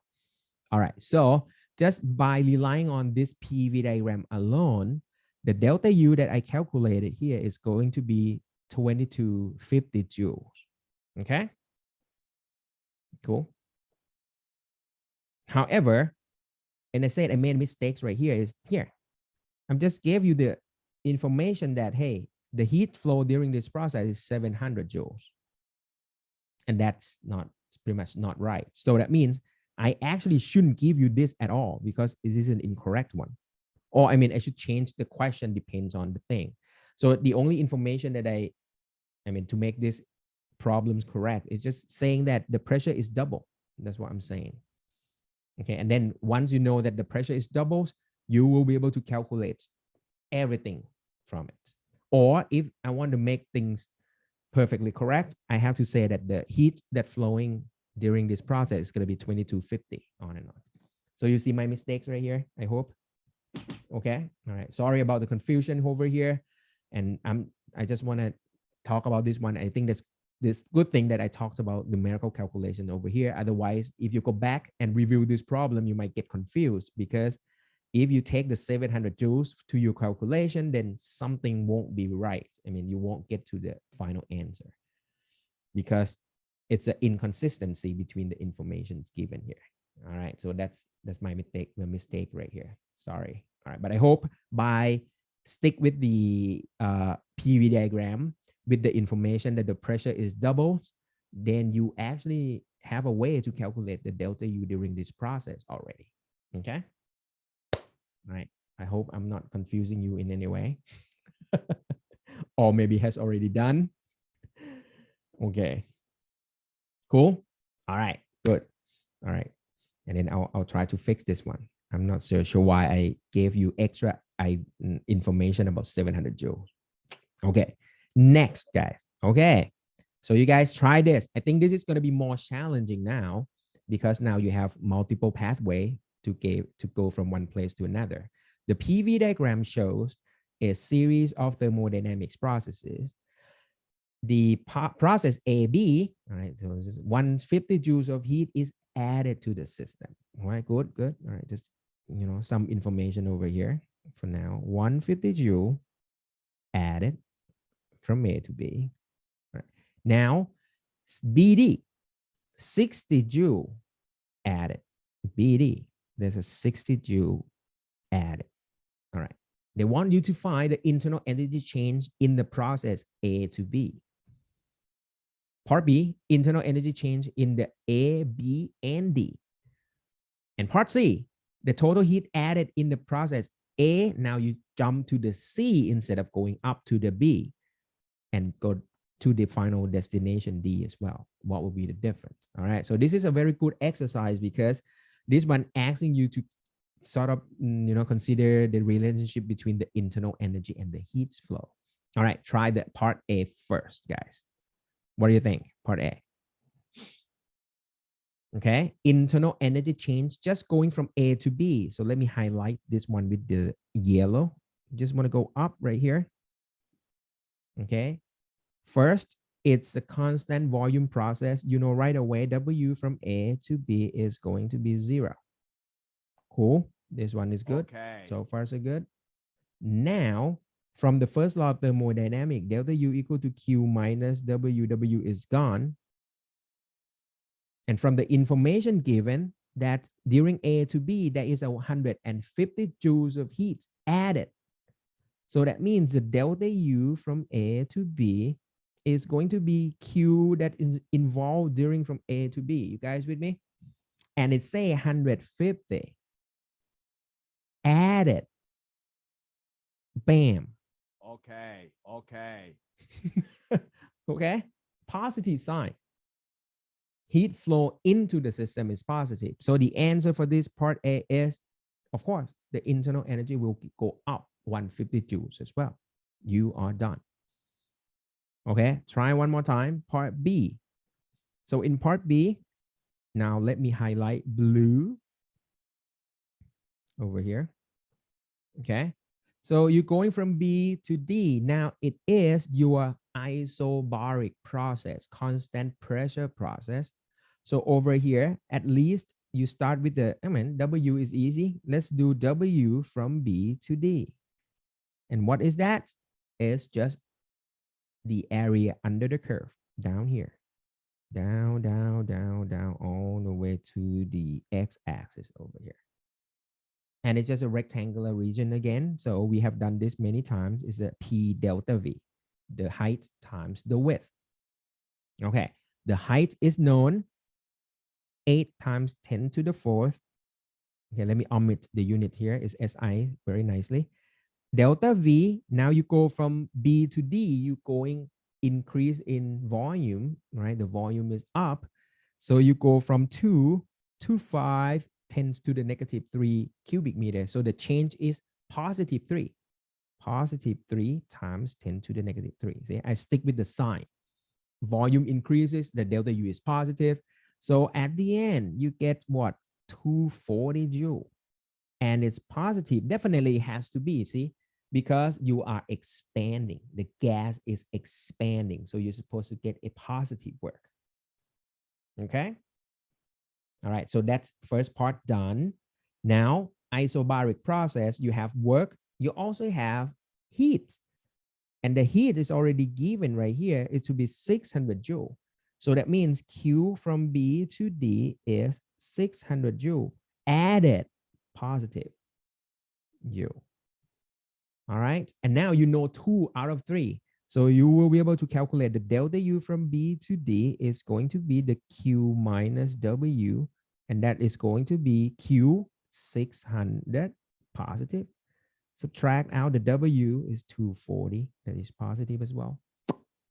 All right, so just by relying on this PV diagram alone, the delta U that I calculated here is going to be 2250 joules. Okay, cool. However, and I said I made mistakes right here is here. I'm just gave you the information that, hey, the heat flow during this process is 700 joules. And that's pretty much not right. So that means I actually shouldn't give you this at all because it is an incorrect one. Or I mean, I should change the question, depends on the thing. So the only information that I mean, to make this problems correct is just saying that the pressure is double. That's what I'm saying. Okay, and then once you know that the pressure is doubles, you will be able to calculate everything from it. Or if I want to make things perfectly correct, I have to say that the heat that flowing during this process is going to be 2250 on and on. So you see my mistakes right here, I hope. Okay, all right, sorry about the confusion over here. And I just want to talk about this one. I think that's this good thing that I talked about numerical calculation over here. Otherwise, if you go back and review this problem, you might get confused because if you take the 700 joules to your calculation, then something won't be right. I mean, you won't get to the final answer because it's an inconsistency between the information given here. All right, so that's my mistake right here. Sorry. All right, but I hope by stick with the PV diagram with the information that the pressure is doubled, then you actually have a way to calculate the delta U during this process already. Okay. All right. I hope I'm not confusing you in any way. Or maybe has already done. Okay. Cool. All right. Good. All right. And then I'll try to fix this one. I'm not so sure why I gave you extra information about 700 joules. Okay. Next, guys. Okay. So you guys try this. I think this is going to be more challenging now because now you have multiple pathway to go from one place to another. The PV diagram shows a series of thermodynamics processes. The process AB, all right, so this is 150 joules of heat is added to the system. All right, good, good. All right, just, some information over here for now. 150 joule added from A to B. All right. Now, BD, 60 joule added. BD, there's a 60 joule added. All right. They want you to find the internal energy change in the process A to B. Part B, internal energy change in the A, B, and D. And part C, the total heat added in the process A. Now you jump to the C instead of going up to the B and go to the final destination D as well. What will be the difference? All right. So this is a very good exercise because this one asking you to sort of, consider the relationship between the internal energy and the heat flow. All right. Try the part A first, guys. What do you think? Part A. Okay. Internal energy change just going from A to B. So let me highlight this one with the yellow. Just want to go up right here. Okay. First, it's a constant volume process. You know right away, W from A to B is going to be 0. Cool. This one is good. Okay. So far, so good. Now, from the first law of thermodynamics, delta U equal to Q minus W. W is gone. And from the information given that during A to B, there is 150 joules of heat added. So that means the delta U from A to B is going to be Q that is involved during from A to B. You guys with me? And it's say 150 added. Bam. Okay. Okay. Okay. Positive sign. Heat flow into the system is positive. So the answer for this part A is, of course, the internal energy will go up 150 joules as well. You are done. Okay, try one more time. Part B. So in part B, now let me highlight blue over here. Okay, so you're going from B to D. Now it is your isobaric process, constant pressure process. So over here, at least you start with the, W is easy. Let's do W from B to D. And what is that? It's just the area under the curve down here. Down, down, down, down, all the way to the x-axis over here. And it's just a rectangular region again. So we have done this many times. It's a P delta V, the height times the width. Okay, the height is known 8 times 10 to the 4th. Okay, let me omit the unit here. It's SI very nicely. Delta V, now you go from B to D, you going increase in volume, right? The volume is up. So you go from 2 to 5 tends to the negative 3 cubic meters. So the change is positive 3. Positive 3 times 10 to the negative 3. See, I stick with the sign. Volume increases, the delta U is positive. So at the end, you get what? 240 joule. And it's positive. Definitely has to be, see? Because you are expanding. The gas is expanding. So you're supposed to get a positive work. Okay? All right, so that's first part done. Now, isobaric process, you have work. You also have heat. And the heat is already given right here. It should be 600 joule. So that means Q from B to D is 600 joule added positive joule. All right. And now you know 2 out of 3. So you will be able to calculate the delta U from B to D is going to be the Q minus W. And that is going to be Q 600 positive. Subtract out the W is 240. That is positive as well.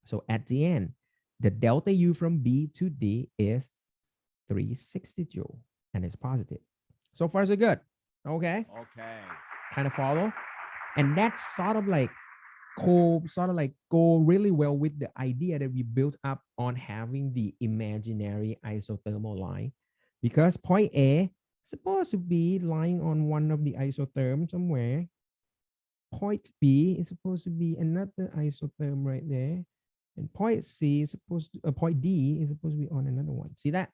So at the end, the delta U from B to D is 360 joule and it's positive. So far, so good. Okay. Okay. Kind of follow. And that's sort of like go really well with the idea that we built up on having the imaginary isothermal line, because point A is supposed to be lying on one of the isotherm somewhere. Point B is supposed to be another isotherm right there. And point C is supposed to, point D is supposed to be on another one. See that?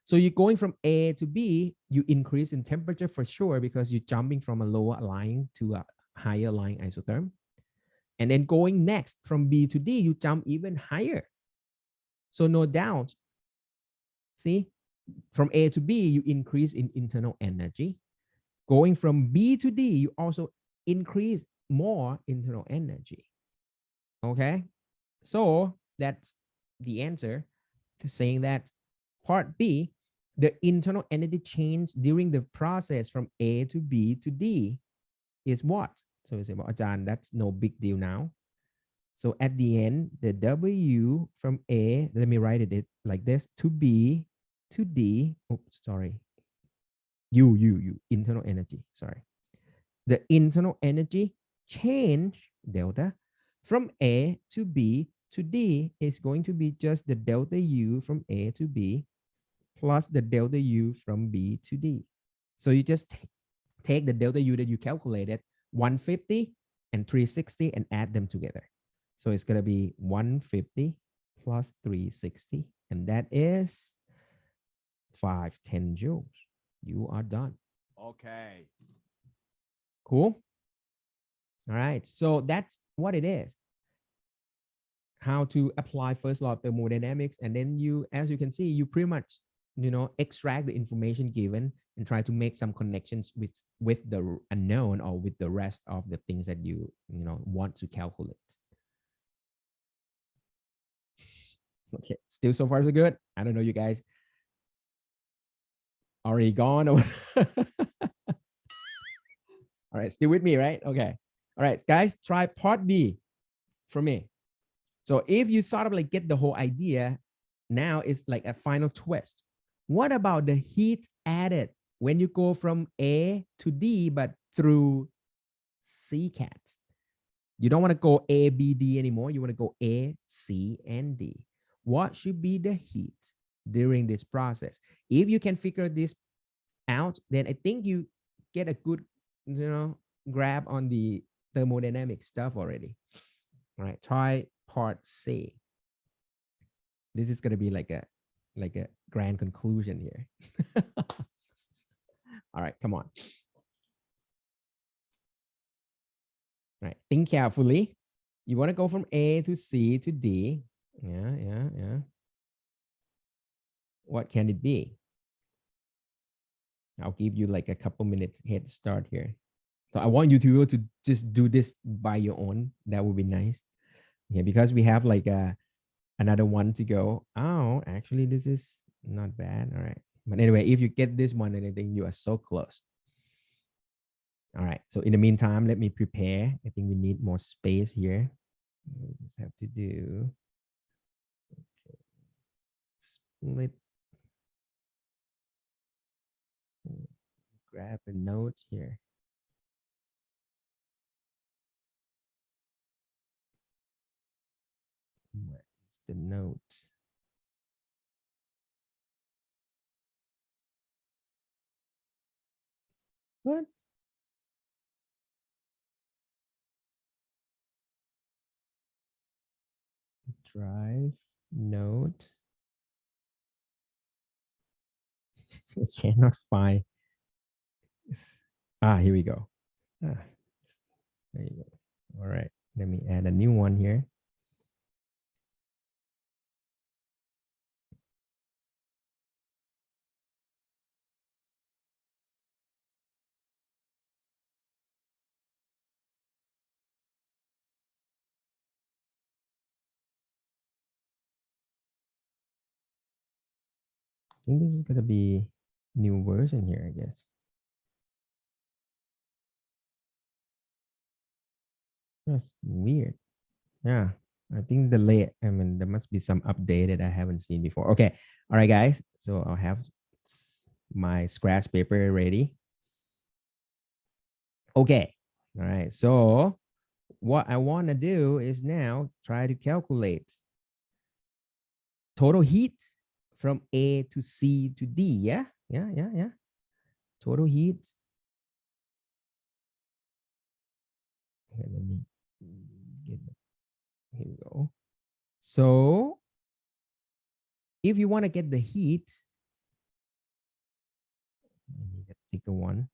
So you're going from A to B, you increase in temperature for sure because you're jumping from a lower line to a higher line isotherm. And then going next from B to D, you jump even higher. So no doubt, see, from A to B, you increase in internal energy. Going from B to D, you also increase more internal energy. Okay, so that's the answer to saying that part B, the internal energy change during the process from A to B to D is what? So you say, well, Ajahn, that's no big deal now. So at the end, the W from A, let me write it like this, to B to D, oops, sorry, U, internal energy, sorry. The internal energy change, delta, from A to B to D is going to be just the delta U from A to B plus the delta U from B to D. So you just take the delta U that you calculated, 150 and 360, and add them together. So it's going to be 150 plus 360, and that is 510 joules. You are done. Okay. Cool. All right. So that's what it is. How to apply first law of thermodynamics. And then you, as you can see, you pretty much, extract the information given and try to make some connections with the unknown or with the rest of the things that you want to calculate. Okay, still so far so good. I don't know, you guys already gone or all right, still with me, right? Okay. All right, guys, try part B for me. So if you sort of like get the whole idea, now it's like a final twist. What about the heat added when you go from A to D, but through C cats? You don't want to go A, B, D anymore. You want to go A, C, and D. What should be the heat during this process? If you can figure this out, then I think you get a good, grab on the thermodynamic stuff already. All right, try part C. This is going to be like a grand conclusion here. All right, come on. All right, think carefully. You want to go from A to C to D. Yeah. What can it be? I'll give you like a couple minutes head start here. So I want you to be able to just do this by your own. That would be nice. Yeah, because we have like another one to go. Oh, actually, this is not bad. All right. But anyway, if you get this one, then I think you are so close. All right. So in the meantime, let me prepare. I think we need more space here. We just have to do split. Grab a note here. Where's the note? What? Drive note. I cannot find. Ah, here we go. Ah, there you go. All right. Let me add a new one here. I think this is going to be new version here, I guess. That's weird. Yeah. I think I mean, there must be some update that I haven't seen before. Okay. All right, guys. So I'll have my scratch paper ready. Okay. All right. So what I want to do is now try to calculate total heat from A to C to D. Yeah. Yeah. Yeah. Yeah. Total heat. Okay. Let me get it. Here we go. So if you want to get the heat, I need a thicker one.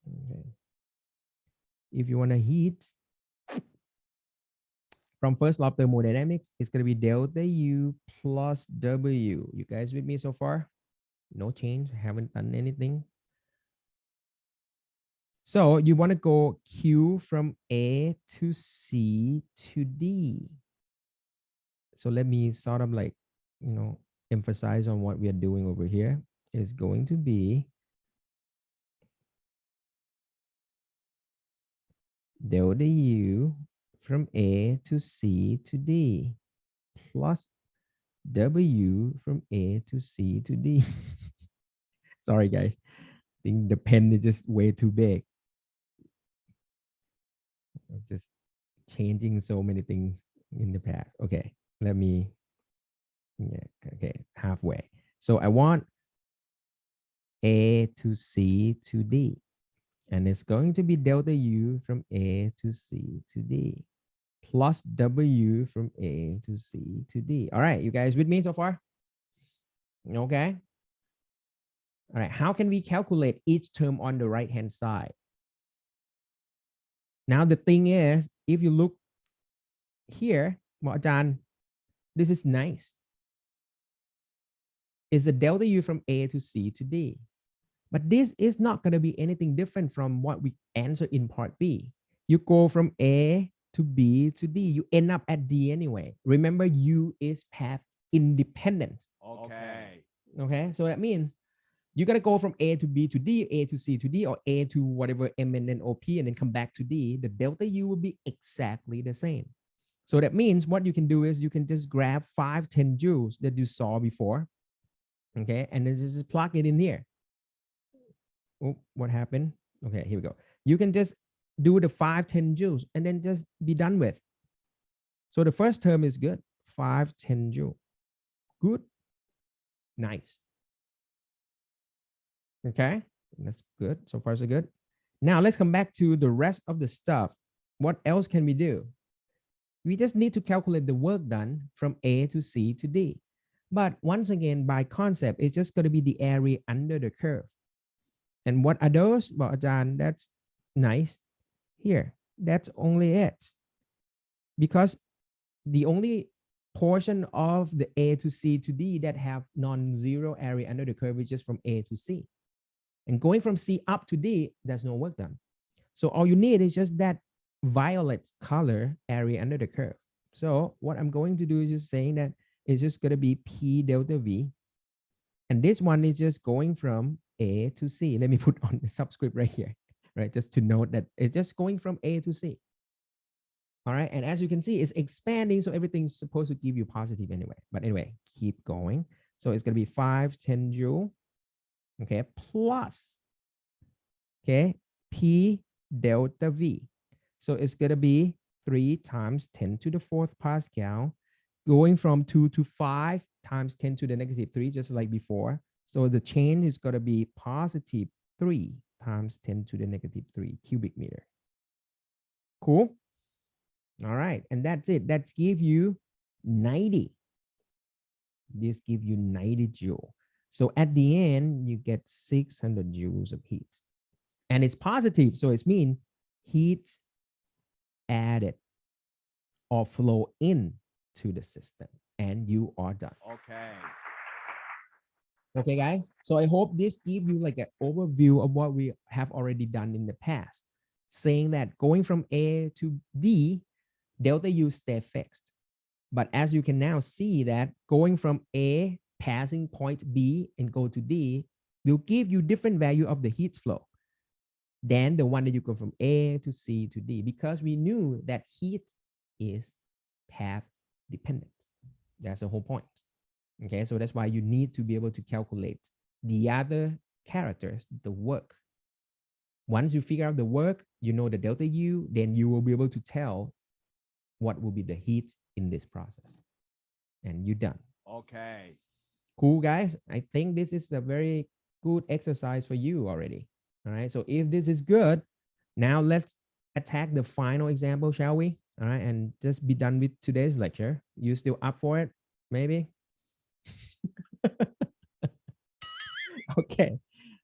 Okay. If you want to heat from first law of thermodynamics, it's going to be delta U plus W. You guys with me so far? No change. Haven't done anything. So you want to go Q from A to C to D. So let me sort of like, emphasize on what we are doing over here is going to be delta U from A to C to D plus W from A to C to D. Sorry, guys. I think the pen is just way too big. I'm just changing so many things in the past. Okay, let me, yeah, okay, halfway. So I want A to C to D. And it's going to be delta U from A to C to D plus W from A to C to D. All right, you guys with me so far? Okay. All right, how can we calculate each term on the right-hand side? Now, the thing is, if you look here, John, this is nice. Is the delta U from A to C to D. But this is not going to be anything different from what we answered in part B. You go from A to B to D. You end up at D anyway. Remember, U is path independent. Okay. Okay, so that means you got to go from A to B to D, A to C to D, or A to whatever M and then OP, and then come back to D. The delta U will be exactly the same. So that means what you can do is you can just grab 510 joules that you saw before, okay, and then just plug it in here. Oh, what happened? Okay, here we go. You can just do the 510 joules and then just be done with. So the first term is good, 510 joule. Good, nice. Okay, that's good. So far, so good. Now let's come back to the rest of the stuff. What else can we do? We just need to calculate the work done from A to C to D. But once again, by concept, it's just going to be the area under the curve. And what are those? Well, Ajahn, that's nice. Here, that's only it. Because the only portion of the A to C to D that have non-zero area under the curve is just from A to C. And going from C up to D, there's no work done. So all you need is just that violet color area under the curve. So what I'm going to do is just saying that it's just going to be P delta V. And this one is just going from A to C. Let me put on the subscript right here, right? Just to note that it's just going from A to C. All right. And as you can see, it's expanding. So everything's supposed to give you positive anyway. But anyway, keep going. So it's going to be 510 joule, okay, plus, okay, P delta V. So it's going to be 3 times 10 to the 4th Pascal, going from 2 to 5 times 10 to the negative 3, just like before. So the change is going to be positive 3 times 10 to the negative 3 cubic meter. Cool? All right. And that's it. That's give you 90. This give you 90 joule. So at the end, you get 600 joules of heat. And it's positive. So it's mean heat added or flow in to the system. And you are done. Okay. Okay, guys. So I hope this gives you like an overview of what we have already done in the past, saying that going from A to D, delta U stay fixed. But as you can now see that going from A, passing point B and go to D will give you different value of the heat flow. than the one that you go from A to C to D, because we knew that heat is path dependent. That's the whole point. Okay, so that's why you need to be able to calculate the other characters, the work. Once you figure out the work, you know the delta U, then you will be able to tell what will be the heat in this process. And you're done. Okay. Cool, guys. I think this is a very good exercise for you already. All right. So if this is good, now let's attack the final example, shall we? All right. And just be done with today's lecture. You still up for it? Maybe? Okay.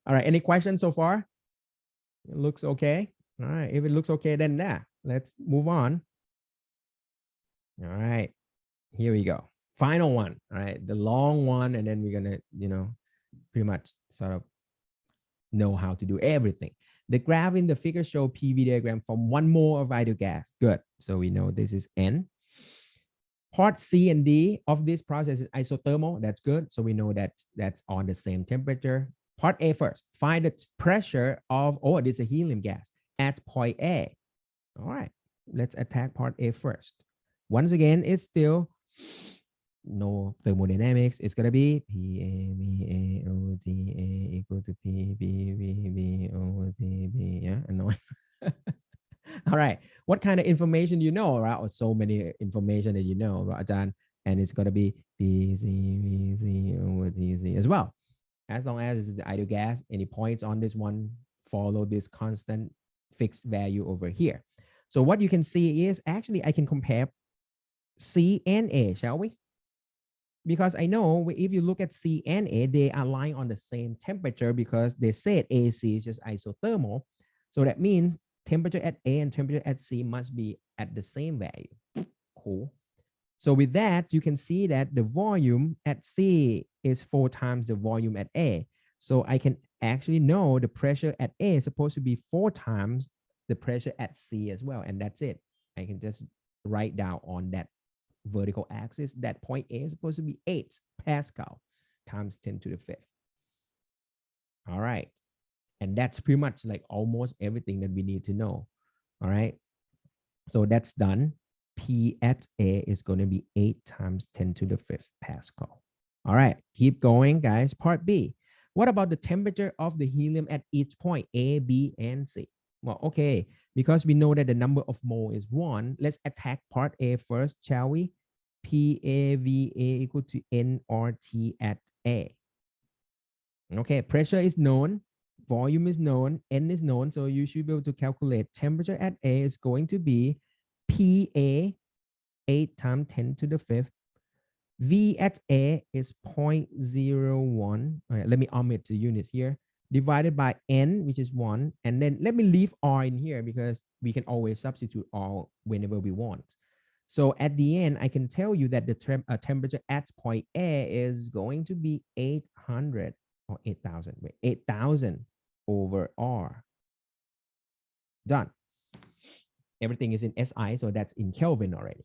All right. Any questions so far? It looks okay. All right. If it looks okay, then let's move on. All right. Here we go. Final one. All right. The long one. And then we're going to, pretty much sort of know how to do everything. The graph in the figure show PV diagram from 1 mole of ideal gas. Good. So we know this is N. Part C and D of this process is isothermal. That's good. So we know that that's on the same temperature. Part A first. Find the pressure of, this is a helium gas at point A. All right. Let's attack part A first. Once again, it's still no thermodynamics. It's going to be PAVAOTA equal to PBVVOTB. Yeah, annoying. All right. What kind of information you know, right? Or so many information that you know, right, Ajahn? And it's going to be PCVC as well. As long as it's the ideal gas, any points on this one, follow this constant fixed value over here. So what you can see is actually I can compare C and A, shall we? Because I know if you look at C and A, they are lying on the same temperature because they said AC is just isothermal. So that means temperature at A and temperature at C must be at the same value. Cool. So with that, you can see that the volume at C is 4 times the volume at A. So I can actually know the pressure at A is supposed to be 4 times the pressure at C as well. And that's it. I can just write down on that vertical axis that point A is supposed to be 8 Pascal times 10 to the 5th. All right. And that's pretty much like almost everything that we need to know. All right. So that's done. P at A is going to be 8 times 10 to the 5th Pascal. All right. Keep going, guys. Part B. What about the temperature of the helium at each point, A, B, and C? Well, okay. Because we know that the number of mole is 1, let's attack part A first, shall we? PAVA equal to nRT at A. Okay, pressure is known, volume is known, N is known, so you should be able to calculate temperature at A is going to be PA 8 times 10 to the 5th. V at A is 0.01. All right, let me omit the units here. Divided by N, which is 1. And then let me leave R in here because we can always substitute R whenever we want. So at the end, I can tell you that the temperature at point A is going to be 800 or 8,000. 8,000 over R. Done. Everything is in SI, so that's in Kelvin already.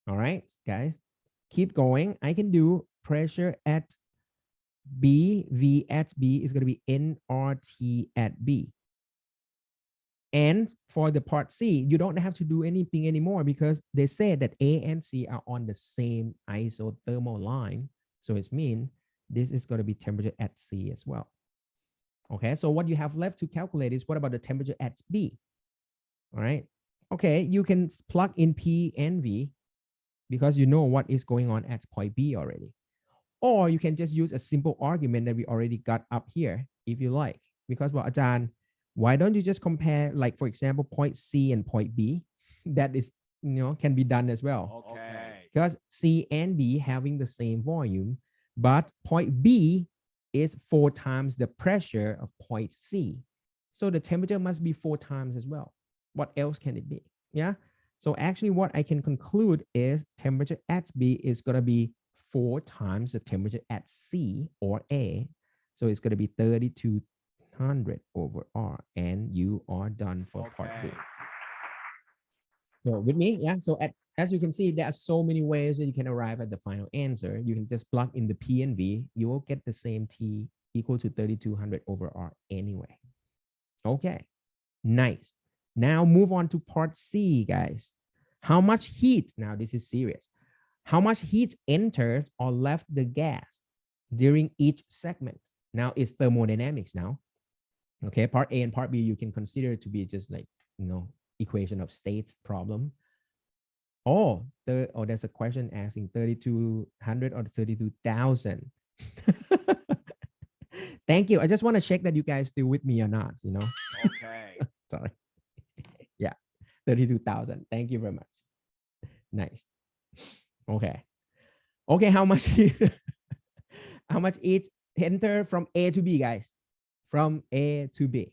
All right, guys, keep going. I can do pressure at B, V at B is going to be nRT at B. And for the part C, you don't have to do anything anymore because they said that A and C are on the same isothermal line. So it means this is going to be temperature at C as well. Okay, so what you have left to calculate is what about the temperature at B? All right. Okay, you can plug in P and V because you know what is going on at point B already. Or you can just use a simple argument that we already got up here if you like. Because, well, Ajahn, why don't you just compare, like, for example, point C and point B? That is, can be done as well. Okay. Because C and B having the same volume, but point B is 4 times the pressure of point C. So the temperature must be 4 times as well. What else can it be? Yeah. So actually what I can conclude is temperature at B is going to be 4 times the temperature at C or A. So it's going to be 3,200 over R, and you are done for part B. So with me, yeah. So as you can see, there are so many ways that you can arrive at the final answer. You can just plug in the P and V. You will get the same T equal to 3,200 over R anyway. Okay, nice. Now move on to part C, guys. How much heat, now this is serious. How much heat entered or left the gas during each segment? Now it's thermodynamics now. Okay, part A and part B, you can consider to be just like, equation of states problem. There's a question asking 3,200 or 32,000. Thank you. I just want to check that you guys still with me or not. Okay. Sorry. Yeah, 32,000. Thank you very much. Nice. Okay. Okay, how much how much each enter from A to B, guys? From A to B.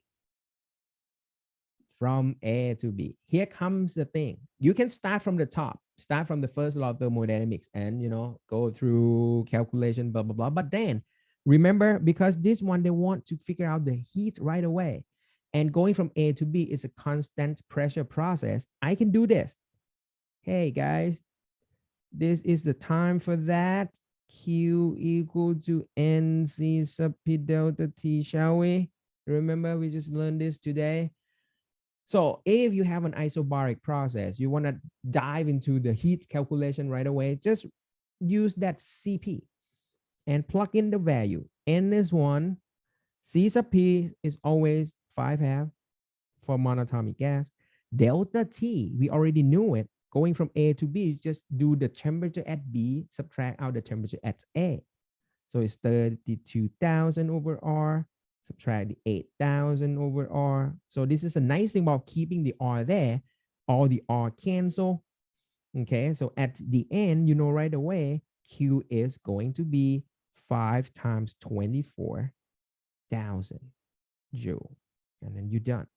From A to B. Here comes the thing. You can start from the top, start from the first law of thermodynamics and, go through calculation, blah, blah, blah. But then remember, because this one, they want to figure out the heat right away. And going from A to B is a constant pressure process. I can do this. Hey, guys, this is the time for that. Q equal to NC sub P delta T, shall we? Remember, we just learned this today. So if you have an isobaric process, you want to dive into the heat calculation right away, just use that CP and plug in the value. N is 1, C sub P is always 5/2 for monatomic gas. Delta T, we already knew it. Going from A to B, just do the temperature at B, subtract out the temperature at A. So it's 32,000 over R, subtract the 8,000 over R. So this is a nice thing about keeping the R there. All the R cancel. Okay, so at the end, you know right away, Q is going to be 5 times 24,000 joule. And then you're done.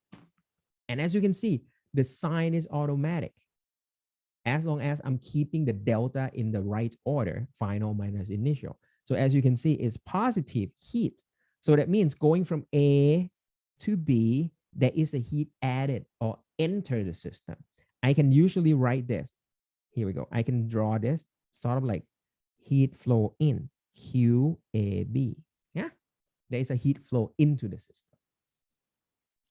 And as you can see, the sign is automatic. As long as I'm keeping the delta in the right order, final minus initial. So as you can see, it's positive heat. So that means going from A to B, there is a heat added or enter the system. I can usually write this. Here we go. I can draw this sort of like heat flow in, QAB. Yeah, there is a heat flow into the system.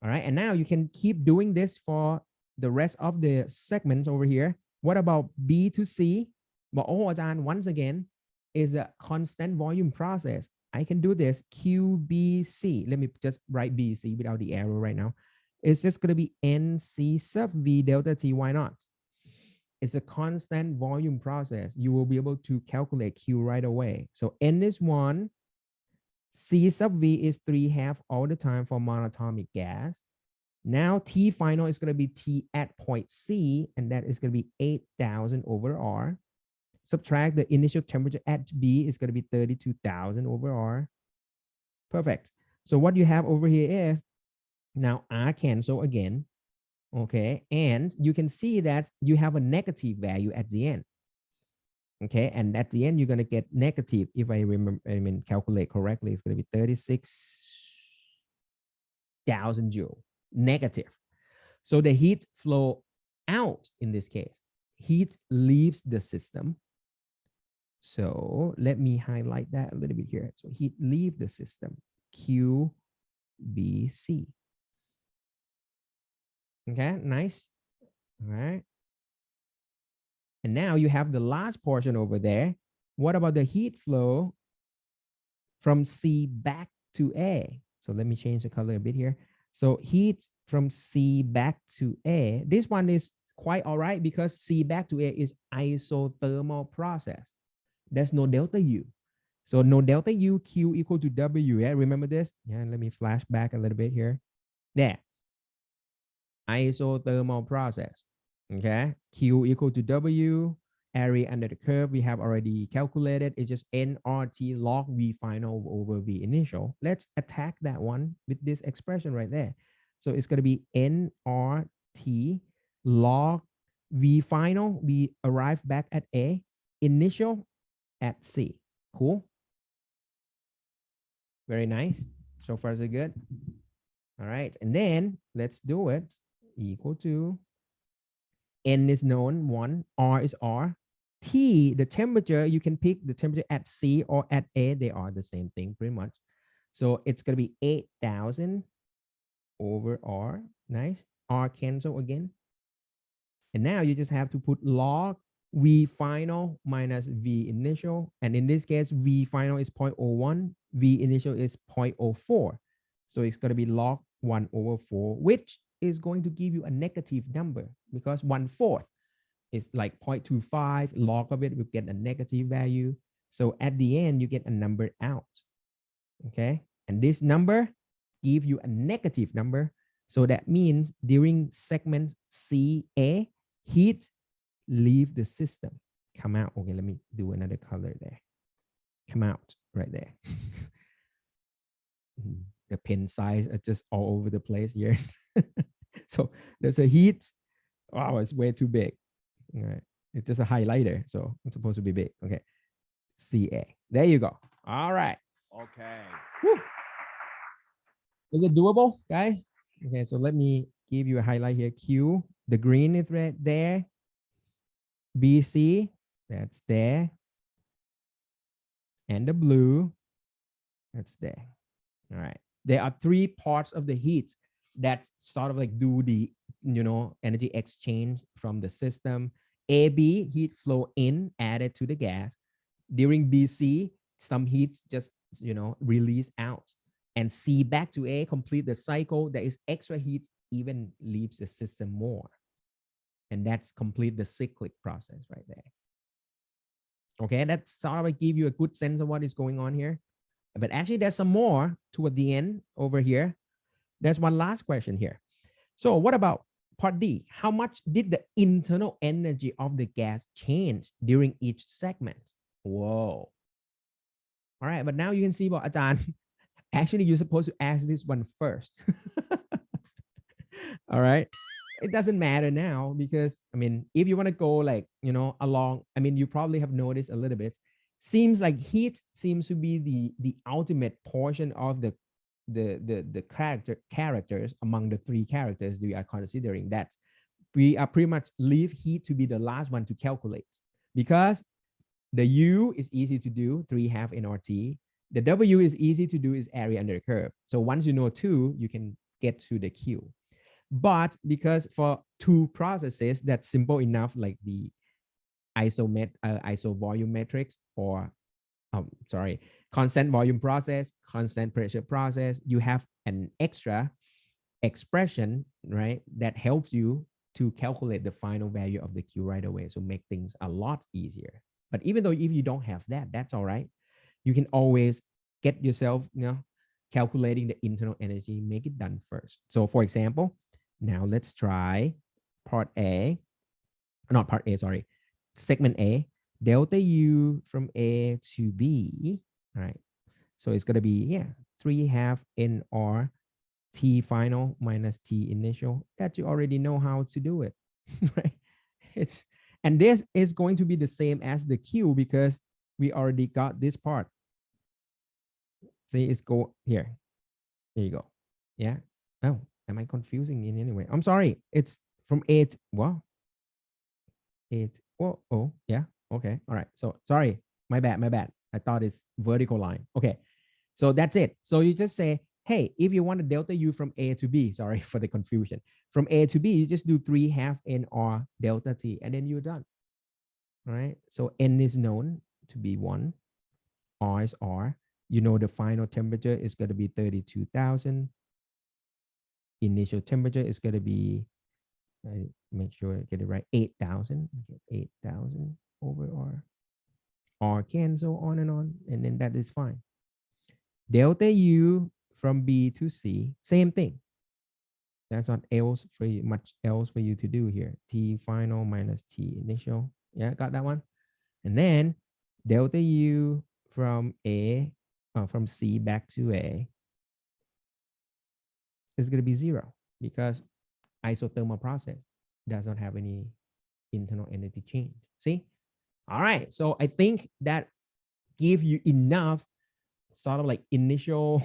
All right, and now you can keep doing this for the rest of the segments over here. What about B to C? But once again, is a constant volume process. I can do this QBC. Let me just write BC without the arrow right now. It's just going to be NC sub V delta T. Why not? It's a constant volume process. You will be able to calculate Q right away. So N is 1. C sub V is 3/2 all the time for monatomic gas. Now T final is going to be T at point C, and that is going to be 8,000 over R. Subtract the initial temperature at B is going to be 32,000 over R. Perfect. So what you have over here is, now R cancel again, okay? And you can see that you have a negative value at the end. Okay, and at the end, you're going to get negative. If I calculate correctly, it's going to be 36,000 joule negative. So the heat flow out in this case, heat leaves the system. So let me highlight that a little bit here. So heat leave the system, QBC. Okay, nice. All right. And now you have the last portion over there. What about the heat flow from C back to A? So let me change the color a bit here. So heat from C back to A. This one is quite all right because C back to A is isothermal process. There's no delta U. So no delta U, Q equal to W. Yeah, remember this? Yeah, let me flash back a little bit here. There. Isothermal process. Okay, Q equal to W, area under the curve we have already calculated. It's just nRT log V final over V initial. Let's attack that one with this expression right there. So it's going to be nRT log V final. We arrive back at A, initial at C. Cool. Very nice. So far so good. All right, and then let's do it. Equal to N is known, 1, R is R. T, the temperature, you can pick the temperature at C or at A. They are the same thing pretty much. So it's going to be 8,000 over R. Nice. R cancel again. And now you just have to put log V final minus V initial. And in this case, V final is 0.01, V initial is 0.04. So it's going to be log 1/4, which is going to give you a negative number because 1/4 is like 0.25. Log of it will get a negative value. So at the end, you get a number out. Okay. And this number give you a negative number. So that means during segment CA, heat leave the system, come out. Okay, let me do another color there. Come out right there. The pen size are just all over the place here. So there's a heat. Oh, it's way too big. All right. It's just a highlighter. So it's supposed to be big. Okay. CA. There you go. All right. Okay. Whew. Is it doable, guys? Okay, so let me give you a highlight here. Q, the green is right there. BC, that's there. And the blue, that's there. All right. There are three parts of the heat that sort of like do the, energy exchange from the system. AB, heat flow in, added to the gas. During BC, some heat just, released out. And C back to A, complete the cycle. There is extra heat, even leaves the system more. And that's complete the cyclic process right there. Okay, that's sort of like give you a good sense of what is going on here. But actually, there's some more toward the end over here. There's one last question here. So what about part D? How much did the internal energy of the gas change during each segment? Whoa. All right, but now you can see what Ajahn, actually you're supposed to ask this one first. All right. It doesn't matter now because if you want to go like, along, you probably have noticed a little bit. Seems like heat seems to be the ultimate portion of the characters among the three characters we are considering. That we are pretty much leave heat to be the last one to calculate because the U is easy to do, 3/2 nRT. The W is easy to do, is area under the curve. So once you know 2, you can get to the Q. But because for two processes that's simple enough, like the isovolumetrics or constant volume process, constant pressure process, you have an extra expression, right, that helps you to calculate the final value of the Q right away. So make things a lot easier. But even though if you don't have that, that's all right. You can always get yourself, calculating the internal energy, make it done first. So for example, now let's try part A, not part A, sorry, segment A, delta U from A to B, all right? So it's gonna be, 3/2 NR T final minus T initial, that you already know how to do it, right? And this is going to be the same as the Q because we already got this part. See, it's go here. There you go. Yeah. Oh, am I confusing in any way? I'm sorry. It's from 8. What? 8. Oh, yeah. Okay. All right. So sorry. My bad. I thought it's vertical line. Okay. So that's it. So you just say, hey, if you want to delta U from A to B, sorry for the confusion. From A to B, you just do 3/2 NR delta T, and then you're done. All right. So N is known to be 1. R is R. You know the final temperature is going to be 32,000. Initial temperature is going to be, make sure I get it right, 8,000. Okay, 8,000 over R. R cancel on, and then that is fine. Delta U from B to C, same thing. That's not much else for you to do here. T final minus T initial. Yeah, got that one. And then delta U from from C back to A is going to be 0 because isothermal process does not have any internal energy change. See? All right. So I think that give you enough sort of like initial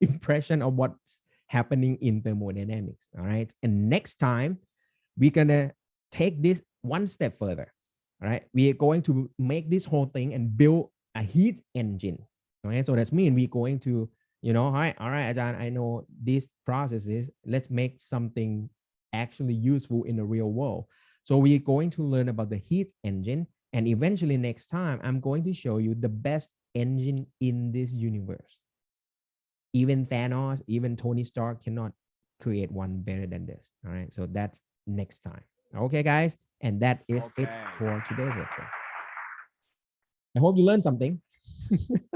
impression of what's happening in thermodynamics. All right. And next time, we're going to take this one step further. All right. We are going to make this whole thing and build a heat engine. All right. So that's mean we're going to All right, Ajahn, I know these processes. Let's make something actually useful in the real world. So we're going to learn about the heat engine, and eventually next time, I'm going to show you the best engine in this universe. Even Thanos, even Tony Stark cannot create one better than this. All right, so that's next time. Okay, guys, and that is it Okay. for today's lecture. I hope you learned something.